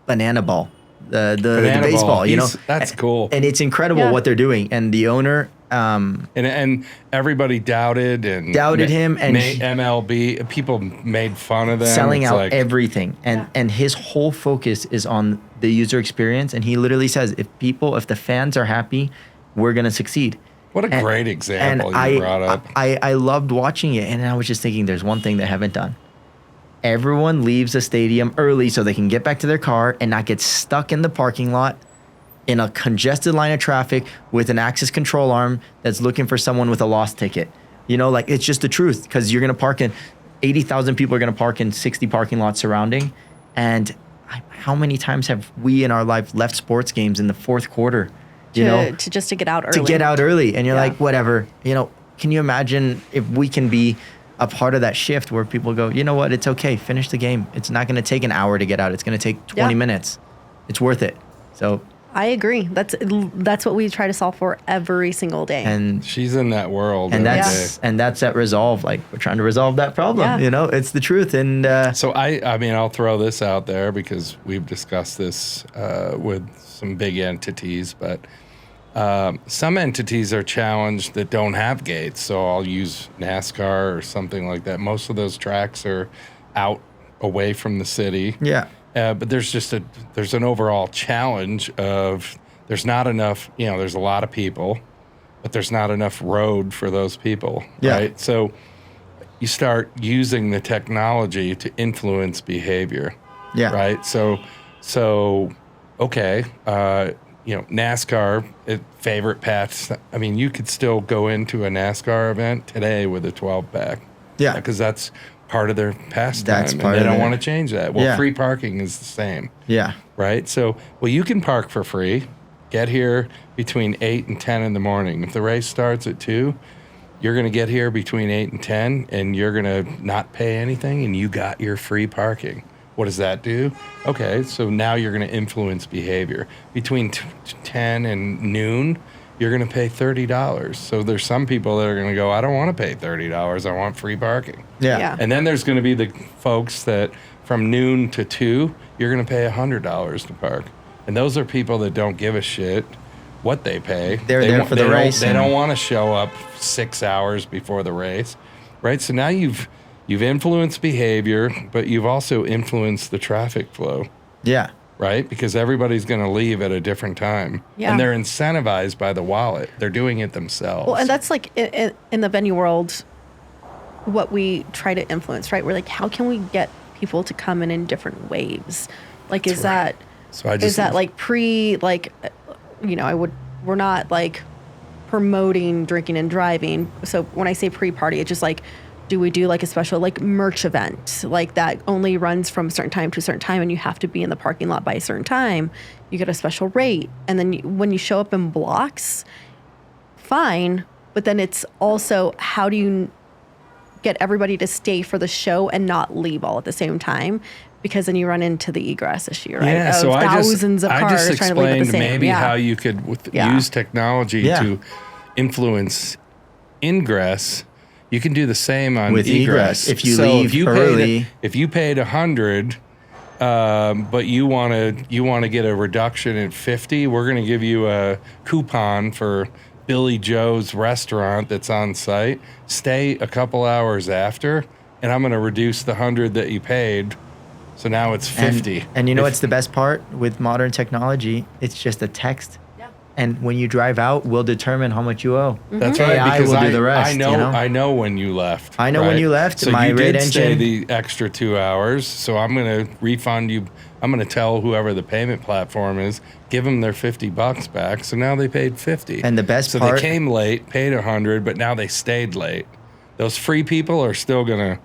banana ball, the baseball, you know. That's cool. And it's incredible what they're doing. And the owner... and everybody doubted him, and MLB people made fun of them, selling out everything, and his whole focus is on the user experience. And he literally says, if the fans are happy, we're gonna succeed. What a great example you brought up. I loved watching it, and I was just thinking, there's one thing they haven't done. Everyone leaves the stadium early so they can get back to their car and not get stuck in the parking lot in a congested line of traffic with an access control arm that's looking for someone with a lost ticket. You know, like, it's just the truth, because you're going to park in 80,000 people are going to park in 60 parking lots surrounding. And how many times have we in our life left sports games in the fourth quarter, to get out early? To get out early. And you're like, whatever, can you imagine if we can be a part of that shift where people go, you know what, it's okay, finish the game. It's not going to take an hour to get out. It's going to take 20 minutes. It's worth it. So I agree. That's what we try to solve for every single day. And she's in that world. And that's that resolve. Like, we're trying to resolve that problem. Yeah. It's the truth. And so I mean, I'll throw this out there because we've discussed this with some big entities, but some entities are challenged that don't have gates. So I'll use NASCAR or something like that. Most of those tracks are out away from the city. Yeah. But there's an overall challenge of there's not enough, there's a lot of people, but there's not enough road for those people, right? So you start using the technology to influence behavior, right? So okay, NASCAR, favorite paths. I mean, you could still go into a NASCAR event today with a 12-pack. Yeah. Because that's part of their pastime, That's part and they of don't it. want to change that. Well, free parking is the same. Yeah. Right? So, you can park for free, get here between 8 and 10 in the morning. If the race starts at 2, you're going to get here between 8 and 10, and you're going to not pay anything, and you got your free parking. What does that do? Okay, so now you're going to influence behavior. Between 10 and noon, you're going to pay $30. So there's some people that are going to go, I don't want to pay $30. I want free parking. Yeah. And then there's going to be the folks that from noon to 2, you're going to pay $100 to park. And those are people that don't give a shit what they pay. They're there for the race. They don't want to show up 6 hours before the race, right? So now you've influenced behavior, but you've also influenced the traffic flow. Yeah. Right? Because everybody's going to leave at a different time. Yeah. And they're incentivized by the wallet. They're doing it themselves. Well, and that's like in the venue world, what we try to influence, right? We're like, how can we get people to come in different waves? Like, That's is right. that like we're not like promoting drinking and driving. So when I say pre-party, it's just like, do we do like a special like merch event like that only runs from a certain time to a certain time, and you have to be in the parking lot by a certain time? You get a special rate, and then when you show up in blocks, fine. But then it's also, how do you get everybody to stay for the show and not leave all at the same time? Because then you run into the egress issue, right? Yeah, so thousands of cars trying to leave at the same. Maybe how you could use technology to influence ingress. You can do the same on with egress. If you leave early, if you paid 100, but you want to get a reduction at 50, we're going to give you a coupon for Billy Joe's restaurant that's on site. Stay a couple hours after, and I'm going to reduce the 100 that you paid. So now it's 50. And you know what's the best part with modern technology? It's just a text. And when you drive out, we'll determine how much you owe. That's right, because will do the rest. I know when you left. I know when you left. So my you rate did stay engine. the extra 2 hours. So I'm going to refund you. I'm going to tell whoever the payment platform is, give them their $50 back. So now they paid 50. And the best part. So they came late, paid 100, but now they stayed late. Those free people are still going to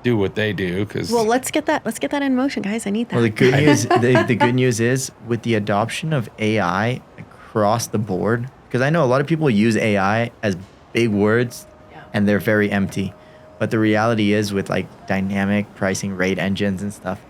do what they do. Well, let's get that in motion, guys. I need that. Well, the good news, the good news is with the adoption of AI across the board, because I know a lot of people use AI as big words and they're very empty. But the reality is, with like dynamic pricing rate engines and stuff,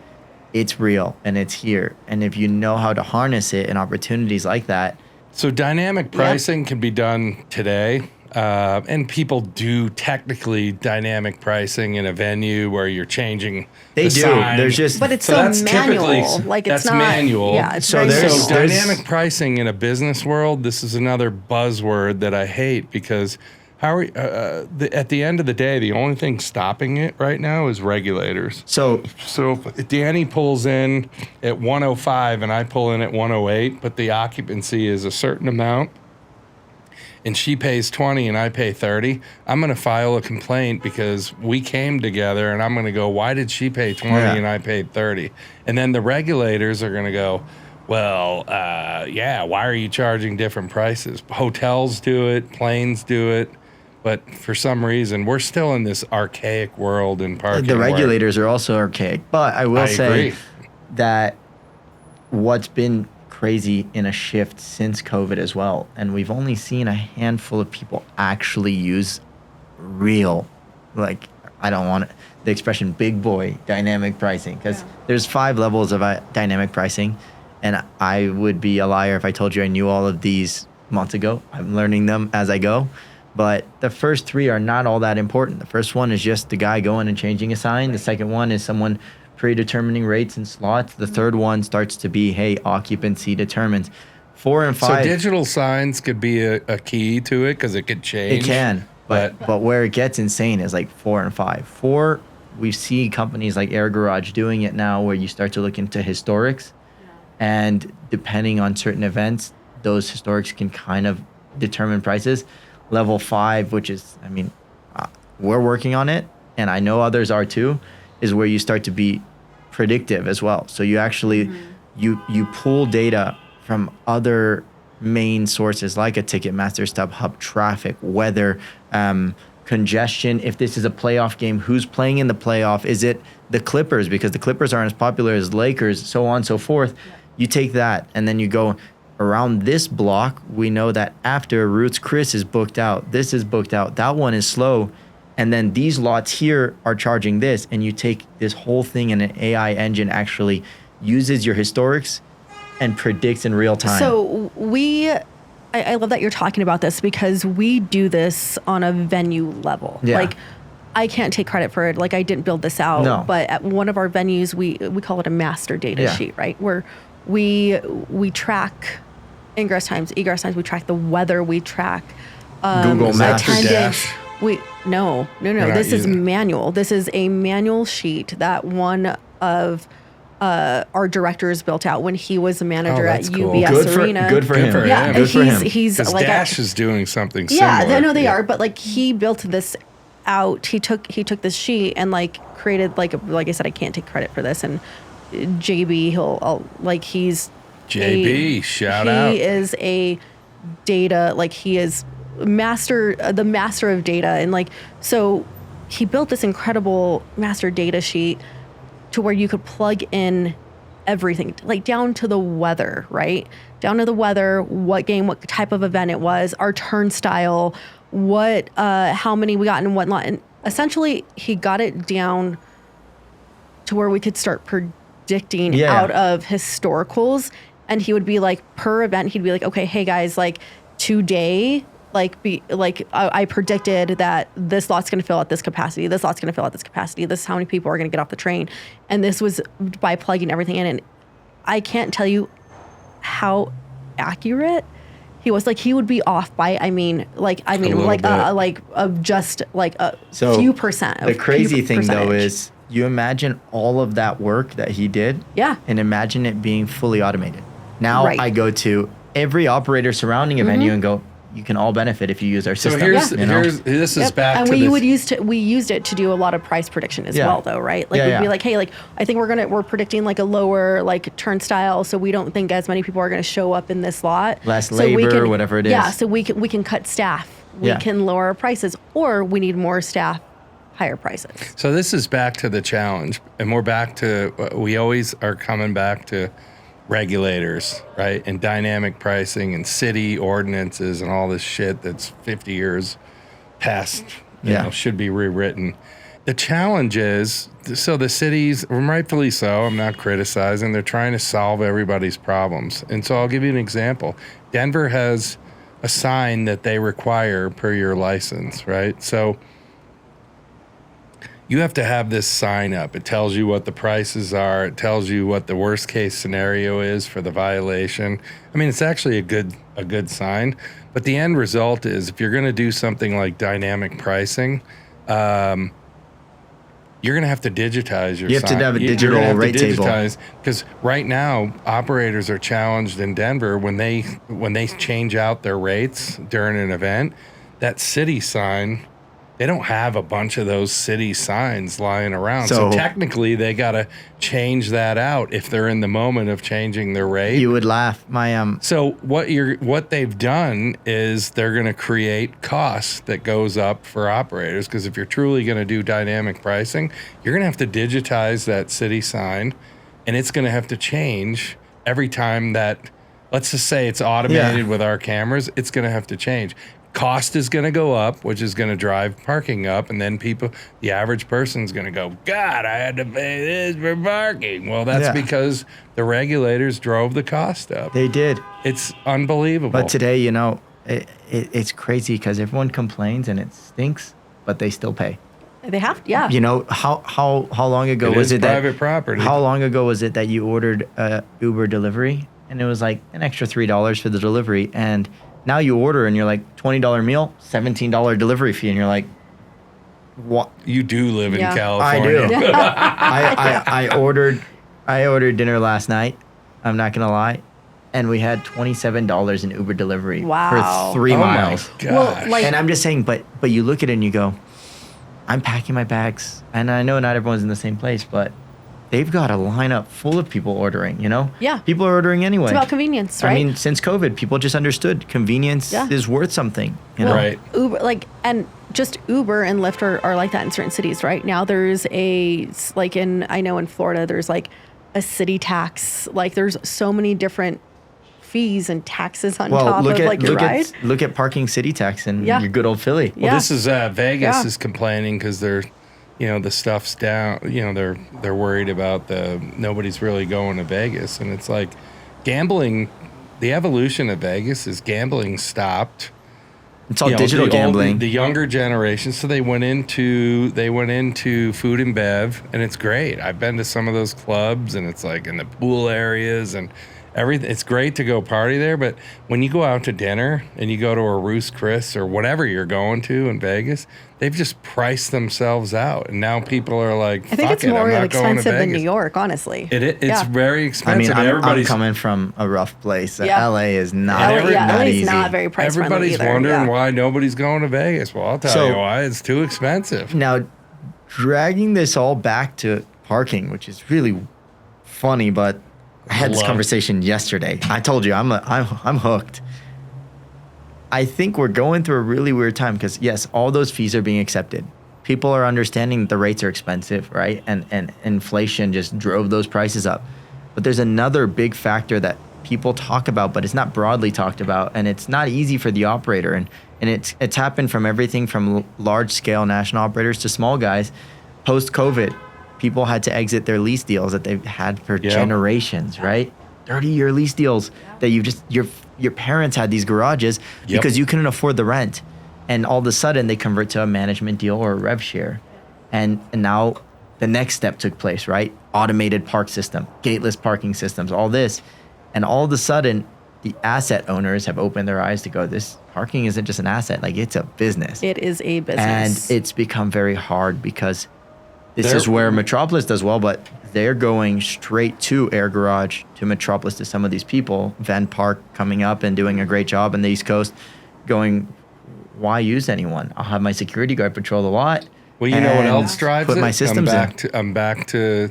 it's real and it's here. And if you know how to harness it in opportunities like that, So dynamic pricing can be done today. And people do technically dynamic pricing in a venue where you're changing They the do. sign. There's just But it's So still that's manual. typically- Like it's that's not manual. Yeah, it's So very there's- manual. Dynamic pricing in a business world, this is another buzzword that I hate because how are, at the end of the day, the only thing stopping it right now is regulators. So So if Danny pulls in at 105 and I pull in at 108, but the occupancy is a certain amount, and she pays 20 and I pay 30, I'm going to file a complaint because we came together and I'm going to go, why did she pay 20 and I paid 30? And then the regulators are going to go, well, why are you charging different prices? Hotels do it, planes do it. But for some reason, we're still in this archaic world in parking. the where- regulators are also archaic. But I will say agree. that what's been crazy in a shift since COVID as well, and we've only seen a handful of people actually use real, like, I don't want the expression big boy dynamic pricing, because there's 5 levels of dynamic pricing, and I would be a liar if I told you I knew all of these months ago. I'm learning them as I go. But the first 3 are not all that important. The first one is just the guy going and changing a sign. The second one is someone predetermining rates and slots. The third one starts to be, hey, occupancy determines. 4 and 5. So digital signs could be a key to it because it could change. It can, but where it gets insane is like 4 and 5. 4, we see companies like Air Garage doing it now, where you start to look into historics, and depending on certain events, those historics can kind of determine prices. Level 5, which is, I mean, we're working on it, and I know others are too, is where you start to be predictive as well. So you actually you pull data from other main sources like a Ticketmaster, StubHub, traffic, weather, congestion. If this is a playoff game, who's playing in the playoff? Is it the Clippers? Because the Clippers aren't as popular as Lakers, so on and so forth. You take that, and then you go around this block. We know that after Roots Chris is booked out, this is booked out, that one is slow. And then these lots here are charging this, and you take this whole thing, and an AI engine actually uses your historics and predicts in real time. So I love that you're talking about this, because we do this on a venue level. Yeah. Like, I can't take credit for it. Like, I didn't build this out. No. But at one of our venues, we call it a master data sheet, right? Where we track ingress times, egress times. We track the weather. We track Google Maps. attendance. No. not This is using it. manual. This is a manual sheet that one of our directors built out when he was a manager at that's cool. UBS Arena. Good for him. Yeah, Good for him. he's Because like Dash is doing something yeah, similar. I know they are, but like he built this out. He took this sheet and like created like I said, I can't take credit for this. And JB, he's JB, shout out. He is a data, like he is the master of data, and like so he built this incredible master data sheet to where you could plug in everything, like down to the weather, right? Down to the weather, what game, what type of event it was, our turnstile, how many we got and whatnot. And essentially he got it down to where we could start predicting out of historicals. And he would be like, per event, he'd be like, okay, hey guys, like today, I predicted that this lot's going to fill at this capacity. This lot's going to fill at this capacity. This is how many people are going to get off the train. And this was by plugging everything in. And I can't tell you how accurate he was. Like, he would be off by, just like a few percent. The crazy thing though is, you imagine all of that work that he did. Yeah. And imagine it being fully automated. Now Right. I go to every operator surrounding a venue and go, you can all benefit if you use our So system. this is back and to we used it to do a lot of price prediction as well, though, right? Like we'd be like, hey, like I think we're predicting like a lower like turnstile, so we don't think as many people are going to show up in this lot. Less So we labor, can- whatever it is. Yeah, so we can cut staff. We can lower our prices, or we need more staff, higher prices. So this is back to the challenge, and we're back to, we always are coming back to regulators, right? And dynamic pricing and city ordinances and all this shit that's 50 years past, you know, should be rewritten. The challenge is, so the cities, rightfully so, I'm not criticizing, they're trying to solve everybody's problems. And so I'll give you an example. Denver has a sign that they require per your license, right? So you have to have this sign up. It tells you what the prices are. It tells you what the worst case scenario is for the violation. I mean, it's actually a good sign. But the end result is, if you're going to do something like dynamic pricing, you're going to have to digitize your sign. You have to have a digital rate table. Because right now, operators are challenged in Denver when they change out their rates during an event. That city sign, they don't have a bunch of those city signs lying around. So technically, they got to change that out if they're in the moment of changing their rate. You would laugh. So what they've done is they're going to create costs that goes up for operators, because if you're truly going to do dynamic pricing, you're going to have to digitize that city sign, and it's going to have to change every time that, let's just say it's automated with our cameras, it's going to have to change. Cost is going to go up, which is going to drive parking up, and then the average person's going to go, God, I had to pay this for parking. Well, that's because the regulators drove the cost up. They did. It's unbelievable. But today, it's crazy because everyone complains and it stinks, but they still pay. They have to, yeah. How long ago was it private property. How long ago was it that you ordered Uber delivery and it was like an extra $3 for the delivery, and now you order and you're like, $20 meal, $17 delivery fee, and you're like, what? You do live in California. I do. I ordered dinner last night. I'm not gonna lie, and we had $27 in Uber delivery for 3 miles. My gosh. Well, and I'm just saying, but you look at it and you go, I'm packing my bags, and I know not everyone's in the same place, but they've got a lineup full of people ordering, Yeah. People are ordering anyway. It's about convenience, right? I mean, since COVID, people just understood convenience is worth something, Right. Uber, and just Uber and Lyft are like that in certain cities, right? Now there's I know in Florida, there's like a city tax. Like there's so many different fees and taxes on top of your ride. Look at parking city tax in your good old Philly. Well, this is Vegas is complaining because they're, the stuff's down. They're worried about nobody's really going to Vegas, and it's like gambling. The evolution of Vegas is gambling stopped. It's all digital gambling. The younger generation, so they went into food and bev, and it's great. I've been to some of those clubs, and it's like in the pool areas and everything. It's great to go party there, but when you go out to dinner and you go to a Roost Chris or whatever you're going to in Vegas, they've just priced themselves out, and now people are like, I think it's more expensive than New York, honestly. It's very expensive. I mean, I'm coming from a rough place. LA is not easy. It's not very price friendly Everybody's either. wondering why nobody's going to Vegas. Well, I'll tell you why. It's too expensive. Now, dragging this all back to parking, which is really funny, but I had this conversation yesterday. I told you I'm hooked. I think we're going through a really weird time because yes, all those fees are being accepted. People are understanding that the rates are expensive, right? And inflation just drove those prices up. But there's another big factor that people talk about, but it's not broadly talked about, and it's not easy for the operator. And it's happened from everything from large scale national operators to small guys. Post COVID, people had to exit their lease deals that they've had for generations, right? 30-year lease deals that your parents had these garages because you couldn't afford the rent. And all of a sudden they convert to a management deal or a rev share. And now the next step took place, right? Automated park system, gateless parking systems, all this. And all of a sudden the asset owners have opened their eyes to go, this parking isn't just an asset, like it's a business. It is a business. And it's become very hard because this is where Metropolis does well, but they're going straight to Air Garage, to Metropolis, to some of these people. Van Park coming up and doing a great job on the East Coast, going, why use anyone? I'll have my security guard patrol the lot. Well, you know what else drives put it? my systems I'm back to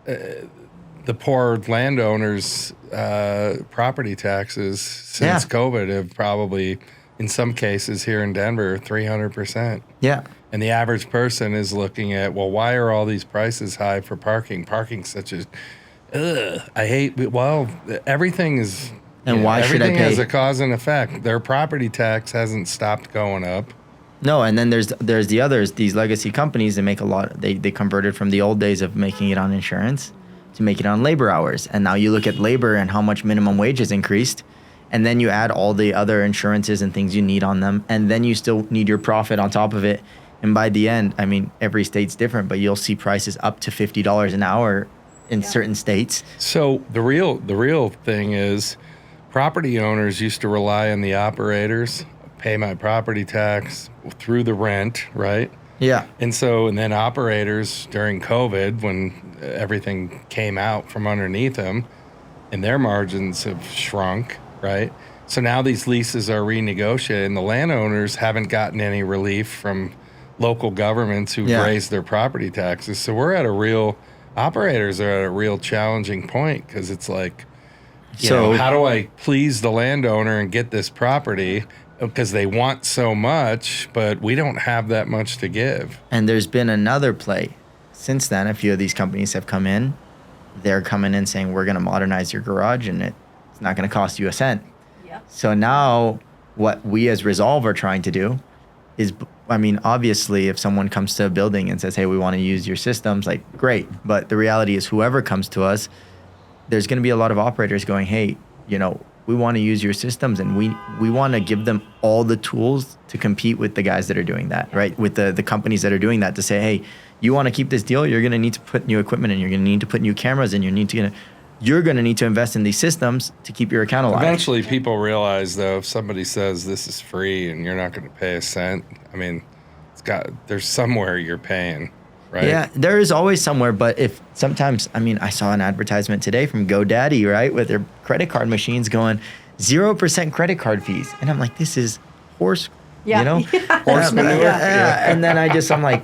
the poor landowners' property taxes since COVID have probably, in some cases here in Denver, 300%. Yeah. And the average person is looking at, well, why are all these prices high for parking? Parking's such a, everything is, and why should I pay? Everything has a cause and effect. Their property tax hasn't stopped going up. No, and then there's the others, these legacy companies that make a lot. They converted from the old days of making it on insurance to make it on labor hours, and now you look at labor and how much minimum wage has increased, and then you add all the other insurances and things you need on them, and then you still need your profit on top of it. And by the end, I mean, every state's different, but you'll see prices up to $50 an hour in certain states. So the real thing is, property owners used to rely on the operators, pay my property tax through the rent, right? Yeah. And then operators during COVID, when everything came out from underneath them, and their margins have shrunk, right? So now these leases are renegotiated, and the landowners haven't gotten any relief from local governments who've raised their property taxes. So operators are at a real challenging point, because it's like, you know, how do I please the landowner and get this property? Because they want so much, but we don't have that much to give. And there's been another play. Since then, a few of these companies have come in. They're coming in saying, we're going to modernize your garage, and it's not going to cost you a cent. Yep. So now what we as Resolve are trying to do is, I mean, obviously, if someone comes to a building and says, hey, we want to use your systems, like, great. But the reality is, whoever comes to us, there's going to be a lot of operators going, hey, you know, we want to use your systems, and we want to give them all the tools to compete with the guys that are doing that, right? With the companies that are doing that, to say, hey, you want to keep this deal, you're going to need to put new equipment in, you're going to need to put new cameras in, you're going to need to invest in these systems to keep your account alive. Eventually, people realize, though, if somebody says this is free and you're not going to pay a cent, I mean, there's somewhere you're paying, right? Yeah, there is always somewhere, but if sometimes, I mean, I saw an advertisement today from GoDaddy, right, with their credit card machines going 0% credit card fees. And I'm like, this is horse, you know? Horse manure. And then I'm like,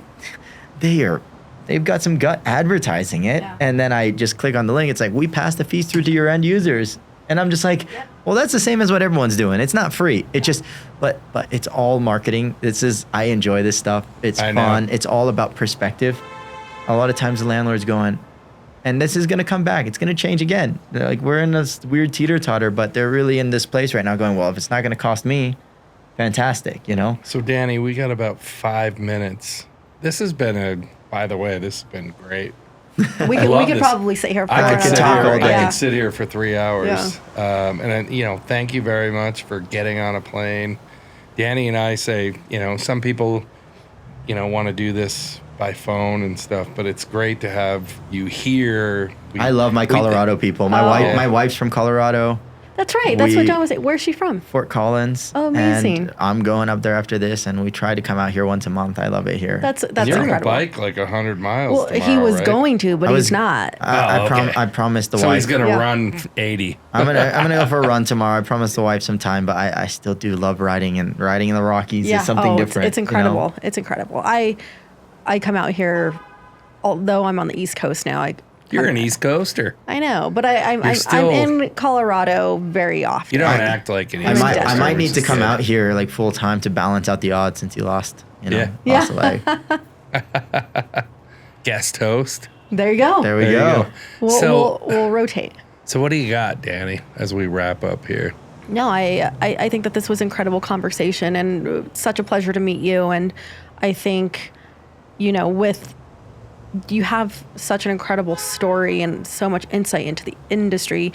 they've got some gut advertising it. Yeah. And then I just click on the link. It's like, we pass the fees through to your end users. And I'm just like, well, that's the same as what everyone's doing. It's not free. It just, but it's all marketing. I enjoy this stuff. It's fun. It's all about perspective. A lot of times the landlord's going, and this is going to come back. It's going to change again. They're like, we're in this weird teeter-totter, but they're really in this place right now going, well, if it's not going to cost me, fantastic, you know? So, Danny, we got about 5 minutes. This has been great. We could probably sit here for I I could sit here for 3 hours. Yeah. And then, you know, thank you very much for getting on a plane. Danny and I say, you know, some people, you know, want to do this by phone and stuff, but it's great to have you here. I love my Colorado people. My wife's from Colorado. That's right. That's what John was saying. Where's she from? Fort Collins. Oh, amazing. And I'm going up there after this, and we try to come out here once a month. I love it here. That's you're incredible. You're going to bike like 100 miles Well, tomorrow, he was right? going to, but he's not. I promised the wife. So he's going to run 80. I'm gonna go for a run tomorrow. I promised the wife some time, but I still do love riding, and riding in the Rockies is something different. It's incredible. You know? It's incredible. I come out here, although I'm on the East Coast now. You're an East Coaster. I know, but I'm in Colorado very often. You don't act like an East Coaster. I might need to come out here like full time to balance out the odds, since you lost a leg. Guest host. There you go. There we go. We'll rotate. So what do you got, Danny, as we wrap up here? No, I think that this was incredible conversation, and such a pleasure to meet you. And I think, you know, you have such an incredible story and so much insight into the industry.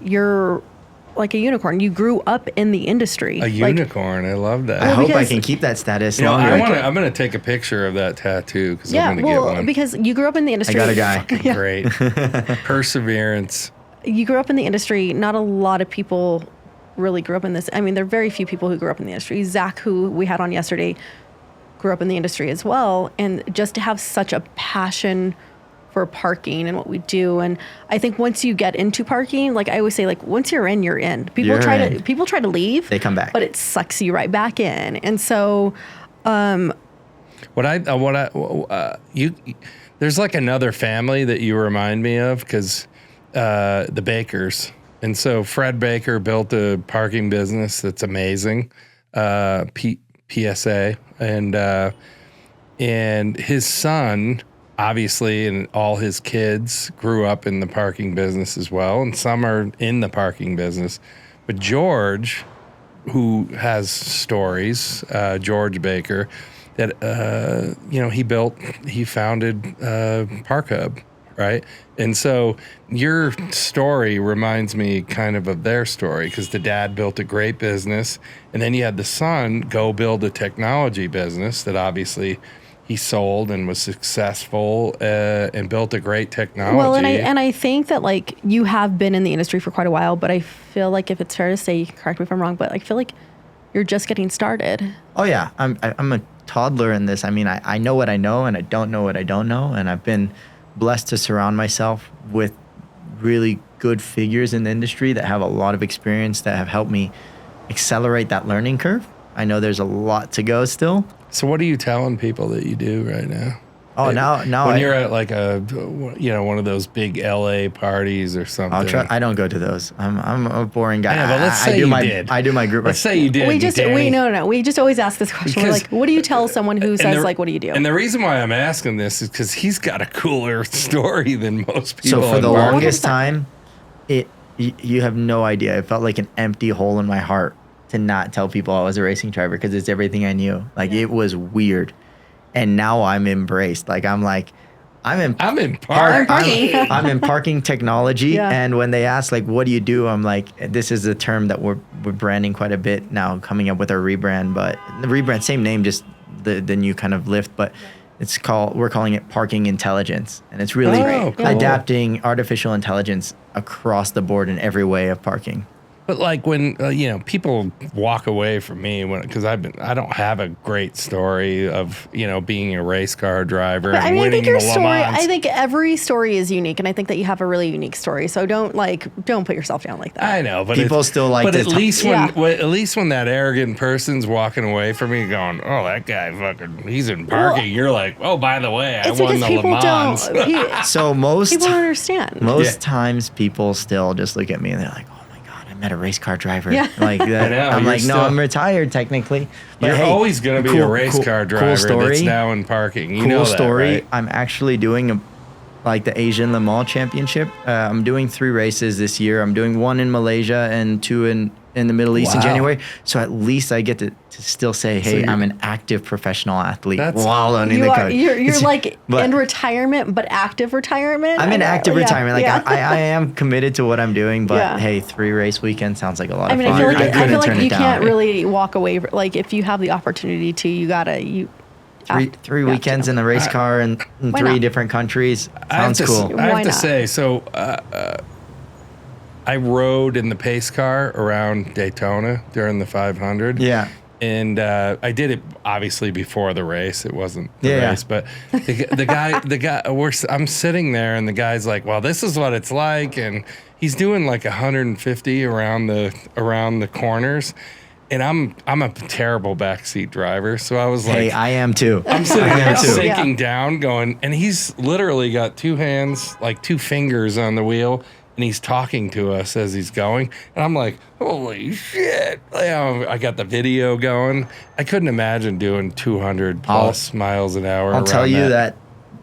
You're like a unicorn. You grew up in the industry. A unicorn. I love that. I hope I can keep that status longer. I'm going to take a picture of that tattoo, because I'm going to get one. Because you grew up in the industry. I got a guy. Great. Perseverance. You grew up in the industry. Not a lot of people really grew up in this. I mean, there are very few people who grew up in the industry. Zach, who we had on yesterday, grew up in the industry as well, and just to have such a passion for parking and what we do. And I think once you get into parking, like I always say, like once you're in, you're in. People try to leave, they come back, but it sucks you right back in. And so there's like another family that you remind me of, because the Bakers. And so Fred Baker built a parking business that's amazing, PSA, and his son, obviously, and all his kids grew up in the parking business as well, and some are in the parking business. But George who has stories, George Baker, that he founded Park Hub, right? And so your story reminds me kind of their story, because the dad built a great business, and then you had the son go build a technology business that obviously he sold and was successful and built a great technology. Well, and I think that like you have been in the industry for quite a while, but I feel like, if it's fair to say, you can correct me if I'm wrong, but I feel like you're just getting started. Oh yeah, I'm a toddler in this. I mean, I know what I know, and I don't know what I don't know, and I've been blessed to surround myself with really good figures in the industry that have a lot of experience, that have helped me accelerate that learning curve. I know there's a lot to go still. So what are you telling people that you do right now? Oh, now when you're at like one of those big LA parties or something. I don't go to those. I'm a boring guy. Yeah, but let's say you did. I do my group. Let's say you did. We just always ask this question. We're like, what do you tell someone who says like, what do you do? And the reason why I'm asking this is because he's got a cooler story than most people. So for the longest time, you have no idea. It felt like an empty hole in my heart to not tell people I was a racing driver, because it's everything I knew. Like, it was weird. And now I'm embraced. Like, I'm in parking technology. Yeah. And when they ask, like, what do you do? I'm like, this is a term that we're branding quite a bit now, coming up with our rebrand. But the rebrand, same name, just the new kind of lift. But we're calling it parking intelligence. And it's really adapting artificial intelligence across the board in every way of parking. But like when people walk away from me because I don't have a great story of being a race car driver and winning I think your the Le story. Mans. I think every story is unique, and I think that you have a really unique story. So don't put yourself down like that. I know, but people still like. But at least when that arrogant person's walking away from me, going, "Oh, that guy he's in parking," you're like, "Oh, by the way, I won the Le Mans." So most people don't understand. Most times, people still just look at me and they're like, I met a race car driver. Yeah. Like that. I'm like, no, I'm retired technically. But you're always going to be a race car driver that's now in parking. You know that, story. Right? I'm actually doing the Asian Le Mans Championship. I'm doing 3 races this year. I'm doing 1 in Malaysia and 2 in the Middle East in January. So at least I get to still say, hey, I'm an active professional athlete while learning the code. You're like in retirement, but active retirement? I'm in active retirement. Like I am committed to what I'm doing, but hey, 3 race weekends sounds like a lot of fun. I feel like you can't really walk away. Like, if you have the opportunity to, you gotta. Three weekends in the race car in 3 different countries. Sounds cool. I have to say, so I rode in the pace car around Daytona during the 500. Yeah. And I did it obviously before the race. It wasn't the race, but the guy. I'm sitting there, and the guy's like, "Well, this is what it's like," and he's doing like 150 around the corners. And I'm a terrible backseat driver, so I was like, "Hey, I am too." I'm sitting there sinking down, going, and he's literally got 2 hands, like 2 fingers on the wheel, and he's talking to us as he's going. And I'm like, holy shit. I got the video going. I couldn't imagine doing 200 plus miles an hour. I'll tell you that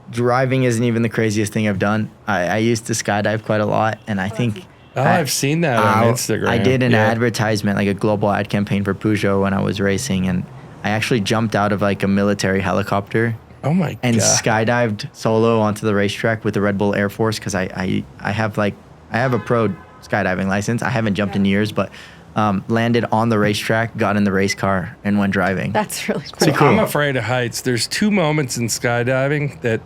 driving isn't even the craziest thing I've done. I used to skydive quite a lot, and I think... I've seen that on Instagram. I did an advertisement, like a global ad campaign for Peugeot when I was racing, and I actually jumped out of like a military helicopter. Oh my God. And skydived solo onto the racetrack with the Red Bull Air Force, because I have a pro skydiving license. I haven't jumped in years, but landed on the racetrack, got in the race car, and went driving. That's really cool. So I'm afraid of heights. There's 2 moments in skydiving that,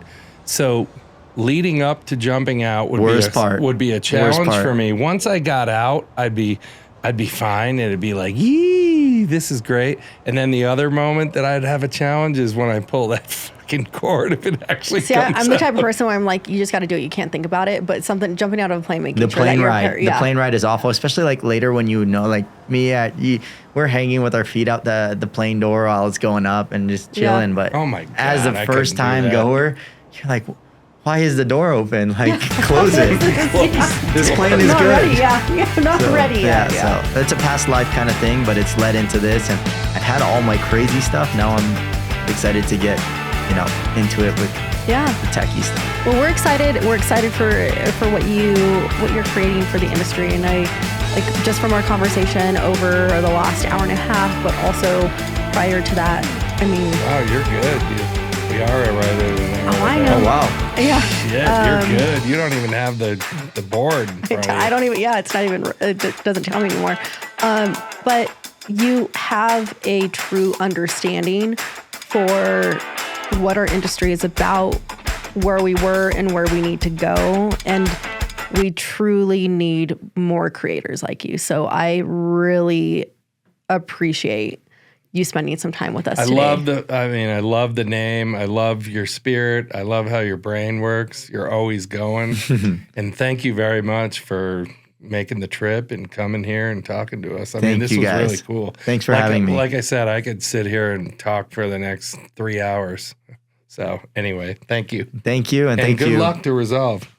leading up to jumping out would be a challenge for me. Once I got out, I'd be fine. It'd be like, yee, this is great. And then the other moment that I'd have a challenge is when I pull that fucking cord, if it actually comes I'm the type of person where I'm like, you just got to do it. You can't think about it. But jumping out of a plane, the plane ride is awful, especially like later when like me, we're hanging with our feet out the plane door while it's going up and just chilling. But oh my God, as a first time goer, you're like, why is the door open? Like, close it. This plane is not good. Ready, yeah. Not ready yet. So it's a past life kind of thing, but it's led into this. And I've had all my crazy stuff. Now I'm excited to get, into it with the techie stuff. Well, we're excited. We're excited for what you're creating for the industry, and like just from our conversation over the last hour and a half, but also prior to that, I mean. Wow, you're good. We are right over there. Oh, I know. Oh, wow. Yeah. Shit, you're good. You don't even have the board. in front of you. I don't even, yeah, it's not even, it doesn't tell me anymore. But you have a true understanding for what our industry is about, where we were and where we need to go. And we truly need more creators like you. So I really appreciate you spending some time with us today. I love the name. I love your spirit. I love how your brain works. You're always going. And thank you very much for making the trip and coming here and talking to us. I mean, this was really cool. Thanks for having me. Like I said, I could sit here and talk for the next 3 hours. So anyway, thank you. Thank you. And thank you. Good luck to Resolve.